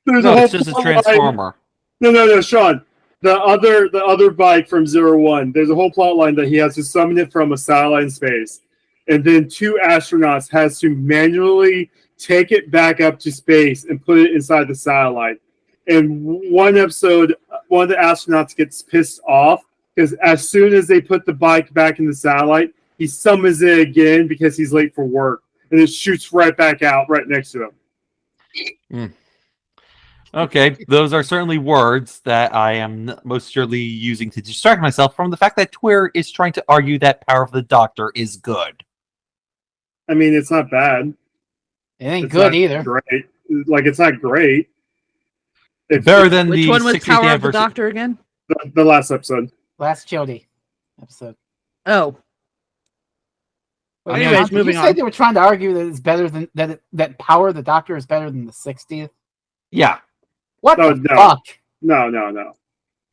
There's No, a whole it's just a plot line- transformer. No, Sean. The other bike from 01, there's a whole plot line that he has to summon it from a satellite in space. And then 2 astronauts has to manually take it back up to space and put it inside the satellite. In one episode, one of the astronauts gets pissed off because as soon as they put the bike back in the satellite, he summons it again because he's late for work. And it shoots right back out right next to him. Okay, those are certainly words that I am most surely using to distract myself from the fact that Twitter is trying to argue that Power of the Doctor is good. I mean, it's not bad. It ain't It's good not either. Great. Like, it's not great. Better than Which the one was 60th Power of the anniversary. Doctor again? The last episode. Last Jody episode. Oh, Wait, Anyways, John, did moving you say on. they were trying to argue that it's better than that Power of the Doctor is better than the 60th? Yeah. What Oh, the no. fuck? No.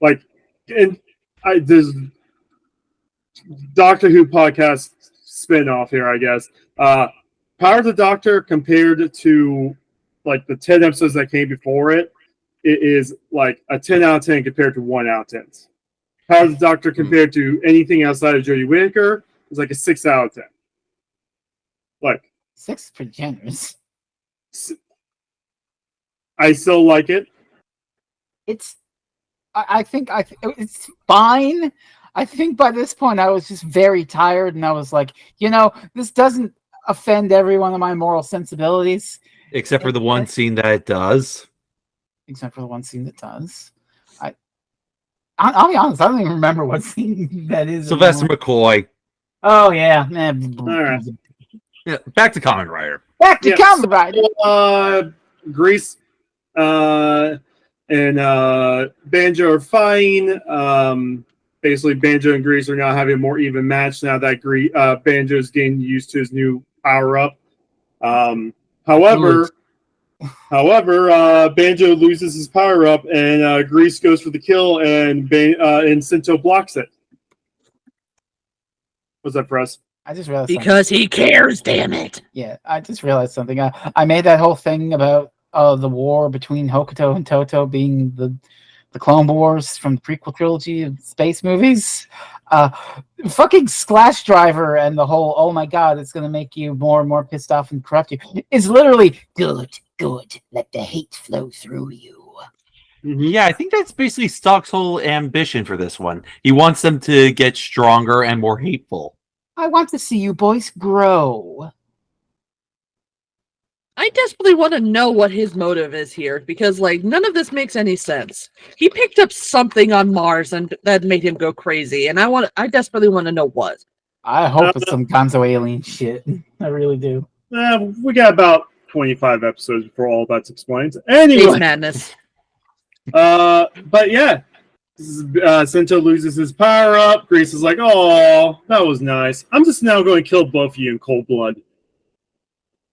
Like, and there's Doctor Who podcast spin-off here, I guess. Power of the Doctor compared to like the 10 episodes that came before it, it is like a 10 out of 10 compared to 1 out of 10. Power of the Doctor compared to anything outside of Jodie Whittaker is like a 6 out of 10. Like 6 is pretty generous. I still like it. I think it's fine. I think by this point I was just very tired, and I was like, this doesn't offend every one of my moral sensibilities, Except for the one scene that it does. except for the one scene that does. I'll be honest, I don't even remember what scene that is. Sylvester anymore. McCoy. Oh yeah. All right. Yeah, back to Kamen Rider. Back to Yes. Kamen Rider. Grease and Banjo are fine. Basically, Banjo and Grease are now having a more even match now that Banjo's getting used to his new power up. However, Banjo loses his power up, and Grease goes for the kill, and Sento blocks it. What's that, Press? I just realized because he cares. Damn it! Yeah, I just realized something. I made that whole thing about the war between Hokuto and Toto being the Clone Wars from the prequel trilogy of space movies. Fucking Splash Driver and the whole, oh my god, it's going to make you more and more pissed off and corrupt you. It's literally, good, let the hate flow through you. Yeah, I think that's basically Stock's whole ambition for this one. He wants them to get stronger and more hateful. I want to see you boys grow. I desperately want to know what his motive is here because, none of this makes any sense. He picked up something on Mars and that made him go crazy, and I desperately want to know what. I hope it's some Gonzo alien shit. I really do. We got about 25 episodes before all that's explained. Space Anyway, madness. but yeah, Sento loses his power up. Grease is like, "Oh, that was nice. I'm just now going to kill both of you in cold blood."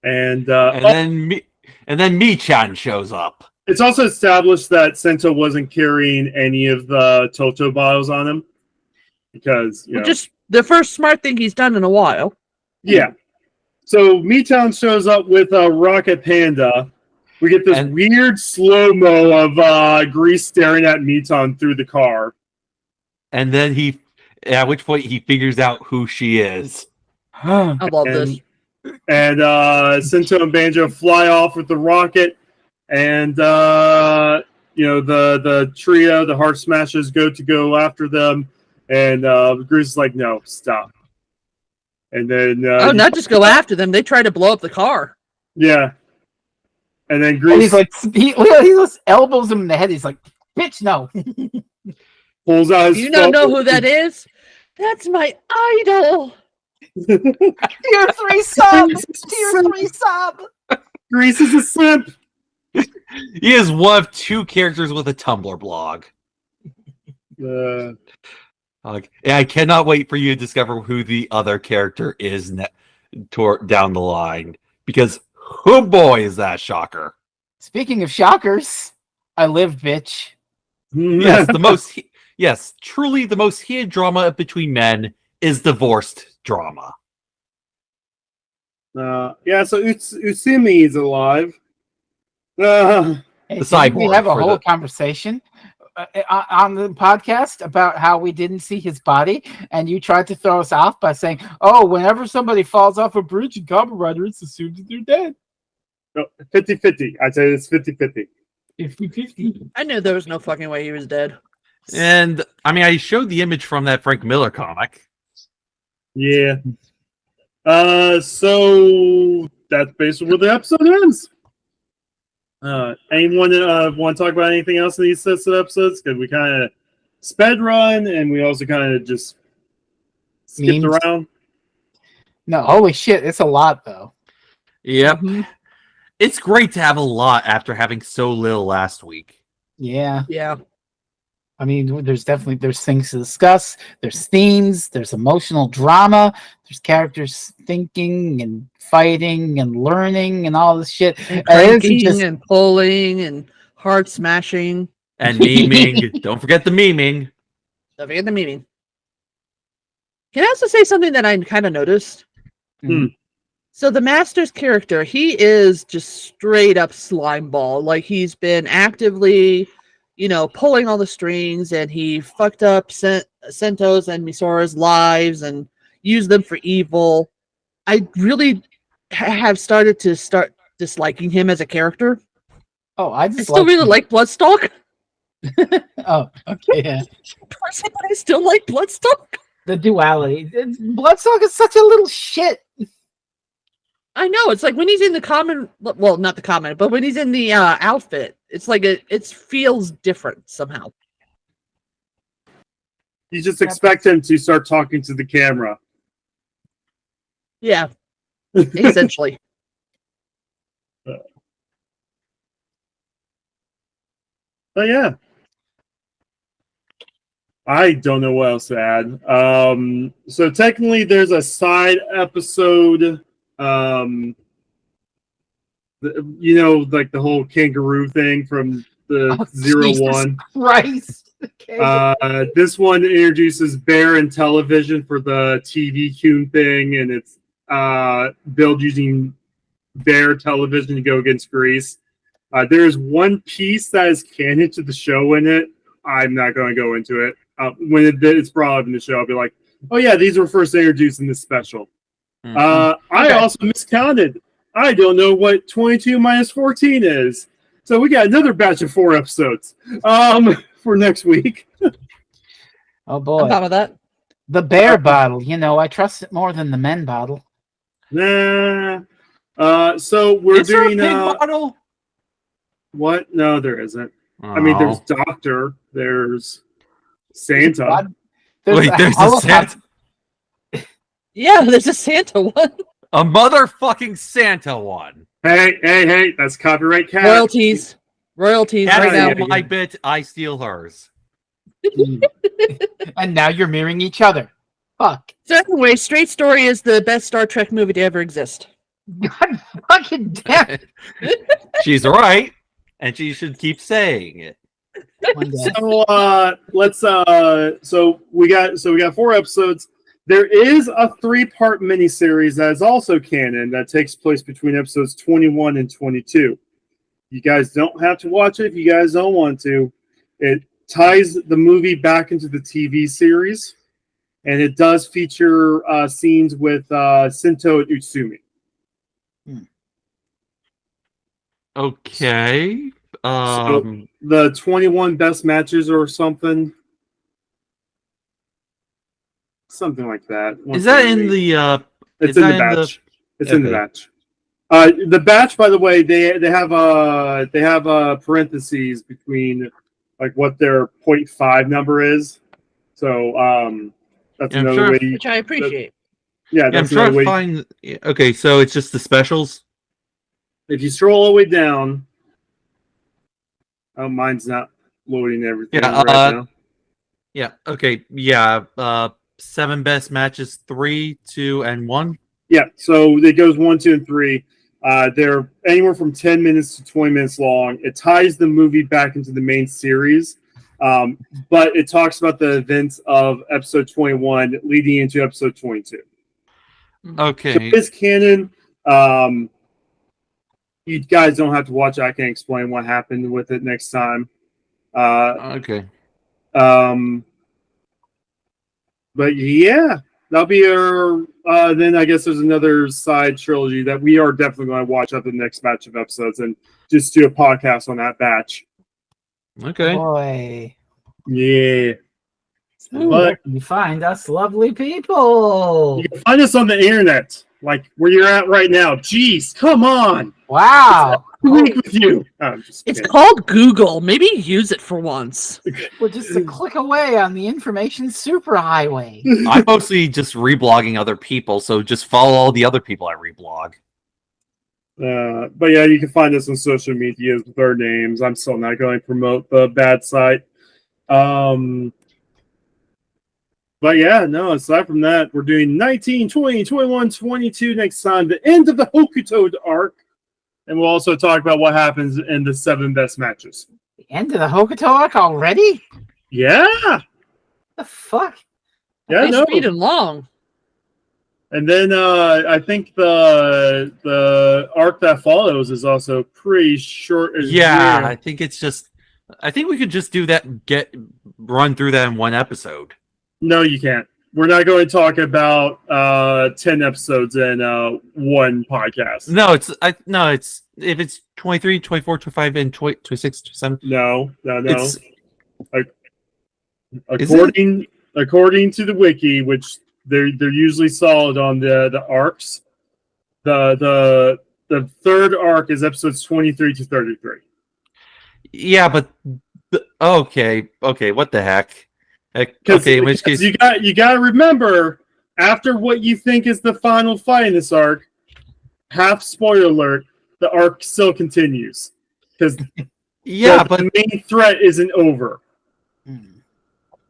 And then Mi-chan shows up. it's also established that Sento wasn't carrying any of the Toto bottles on him because Just the first smart thing he's done in a while. yeah. So Meetown shows up with a Rocket Panda. We get this weird slow-mo of Grease staring at Meetown through the car. And then at which point he figures out who she is. I love this. And Sento and Banjo fly off with the rocket. And, the trio, the Heart Smashers, go after them. And Grease is like, no, stop. And then... not just go after them. They try to blow up the car. Yeah. And then And Grease he's like, he just elbows him in the head. He's like, bitch, no. pulls out his Do you not know who that is? That's my idol. Tier 3 sub! Tier 3 sub! Grease is a simp. He is one of 2 characters with a Tumblr blog. I cannot wait for you to discover who the other character is down the line. Because, oh boy, is that a shocker. Speaking of shockers, I live, bitch. Yes, truly the most heated drama between men is divorced drama. Yeah, so Utsumi is alive. Hey, The didn't we cyborg have a for whole the- conversation on the podcast about how we didn't see his body, and you tried to throw us off by saying, "Oh, whenever somebody falls off a bridge in Kamen Rider, it's assumed that they're dead." No, 50-50. I'd say it's 50-50. 50-50. I knew there was no fucking way he was dead. And I mean, I showed the image from that Frank Miller comic. Yeah. So that's basically where the episode ends. Anyone want to talk about anything else in these sets of episodes? Because we kind of sped run and we also kind of just skipped Memes? around. No, holy shit, it's a lot though. Yep. Mhm. It's great to have a lot after having so little last week. Yeah. Yeah. I mean, there's things to discuss. There's themes. There's emotional drama. There's characters thinking and fighting and learning and all this shit. And And it's cranking just- and pulling and heart smashing. And memeing. Don't forget the memeing. Don't forget the meaning. Can I also say something that I kind of noticed? So the Master's character, he is just straight up slime ball. Like he's been actively, pulling all the strings, and he fucked up Sento's and Misora's lives and used them for evil. I really have started to disliking him as a character. Oh, I I just still really like Bloodstalk, Oh, okay. Yeah. but I still like Bloodstalk. The duality. Bloodstock is such a little shit. I know, it's like when he's in the common, well, not the common, but when he's in the outfit, it's like it feels different somehow. You just expect him to start talking to the camera. Yeah, essentially. But yeah. I don't know what else to add. So technically there's a side episode, like the whole kangaroo thing from the Jesus 01. Christ. Okay. This one introduces Bear and television for the TV Coon thing, and it's build using Bear television to go against Grease. There's one piece that is canon to the show in it. I'm not going to go into it. When it's brought up in the show, I'll be like, oh yeah, these were first introduced in this special. I also miscounted. I don't know what 22 minus 14 is. So we got another batch of 4 episodes for next week. Oh On boy. top of that, The bear bottle, I trust it more than the men bottle. Nah. So we're Is there a doing pig bottle? what? No, there isn't. I mean, there's Doctor, there's Santa. Wait, there's a Holocaust- Santa. yeah, there's a Santa one. A motherfucking Santa one. Hey, that's copyright cat. Royalties right now. That's my bit. I steal hers. And now you're mirroring each other. Fuck. So anyway, Straight Story is the best Star Trek movie to ever exist. God fucking damn it. She's right, and she should keep saying it. One day. So let's so we got 4 episodes. There is a 3-part miniseries that is also canon that takes place between episodes 21 and 22. You guys don't have to watch it if you guys don't want to. It ties the movie back into the TV series, and it does feature scenes with Sento and Utsumi. Okay. So the 21 best matches or something like that. Is that in the? It's is in that the in batch. It's in the Okay. batch. The batch, by the way, they have parentheses between like what their 0.5 number is. So that's Yeah, I'm another sure- way. Which I appreciate. Yeah, I'm that's trying another to way. find. Okay, so it's just the specials. If you scroll all the way down, oh, mine's not loading everything Yeah, right now. Yeah. Okay. Yeah. 7 best matches, 3, 2, and 1. Yeah, so it goes 1, 2, and 3. They're anywhere from 10 minutes to 20 minutes long. It ties the movie back into the main series, but it talks about the events of episode 21 leading into episode 22. Okay. It's canon. You guys don't have to watch it. I can explain what happened with it next time. Okay. But yeah, that'll be our. Then I guess there's another side trilogy that we are definitely going to watch up the next batch of episodes and just do a podcast on that batch. Okay. Boy. Yeah. So But you find us lovely people. you can find us on the internet, like where you're at right now. Jeez, come on. Wow. Week with you. Oh, I'm just It's kidding. called Google. Maybe use it for once. We're just a click away on the information superhighway. I'm mostly just reblogging other people, so just follow all the other people I reblog. But yeah, you can find us on social media with our names. I'm still not going to promote the bad site. But yeah, no, aside from that, we're doing 19, 20, 21, 22 next time, the end of the Hokuto arc. And we'll also talk about what happens in the 7 best matches. The end of the Hokuto arc already? Yeah. The fuck? Yeah, no. Speed and long. And then I think the arc that follows is also pretty short as Yeah, well. I think it's just. I think we could just do that. Run through that in one episode. No, you can't. We're not going to talk about 10 episodes in one podcast. No, it's if it's 23, 24, 25, and 26, 27. No. It's, According to the wiki, which they're usually solid on the arcs, the third arc is episodes 23 to 33. yeah, but okay, what the heck? Okay, in which case you got to remember, after what you think is the final fight in this arc, half spoiler alert, the arc still continues because the main threat isn't over.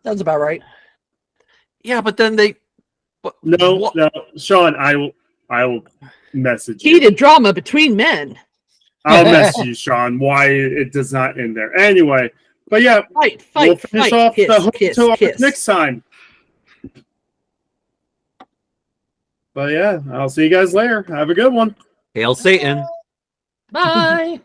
Sounds about right. Yeah, but then they. No, Sean, I will message you. Heated drama between men. I'll message you, Sean, why it does not end there. Anyway, but yeah, we'll finish off the Hokuto arc next time. But yeah, I'll see you guys later. Have a good one. Hail Satan. Bye.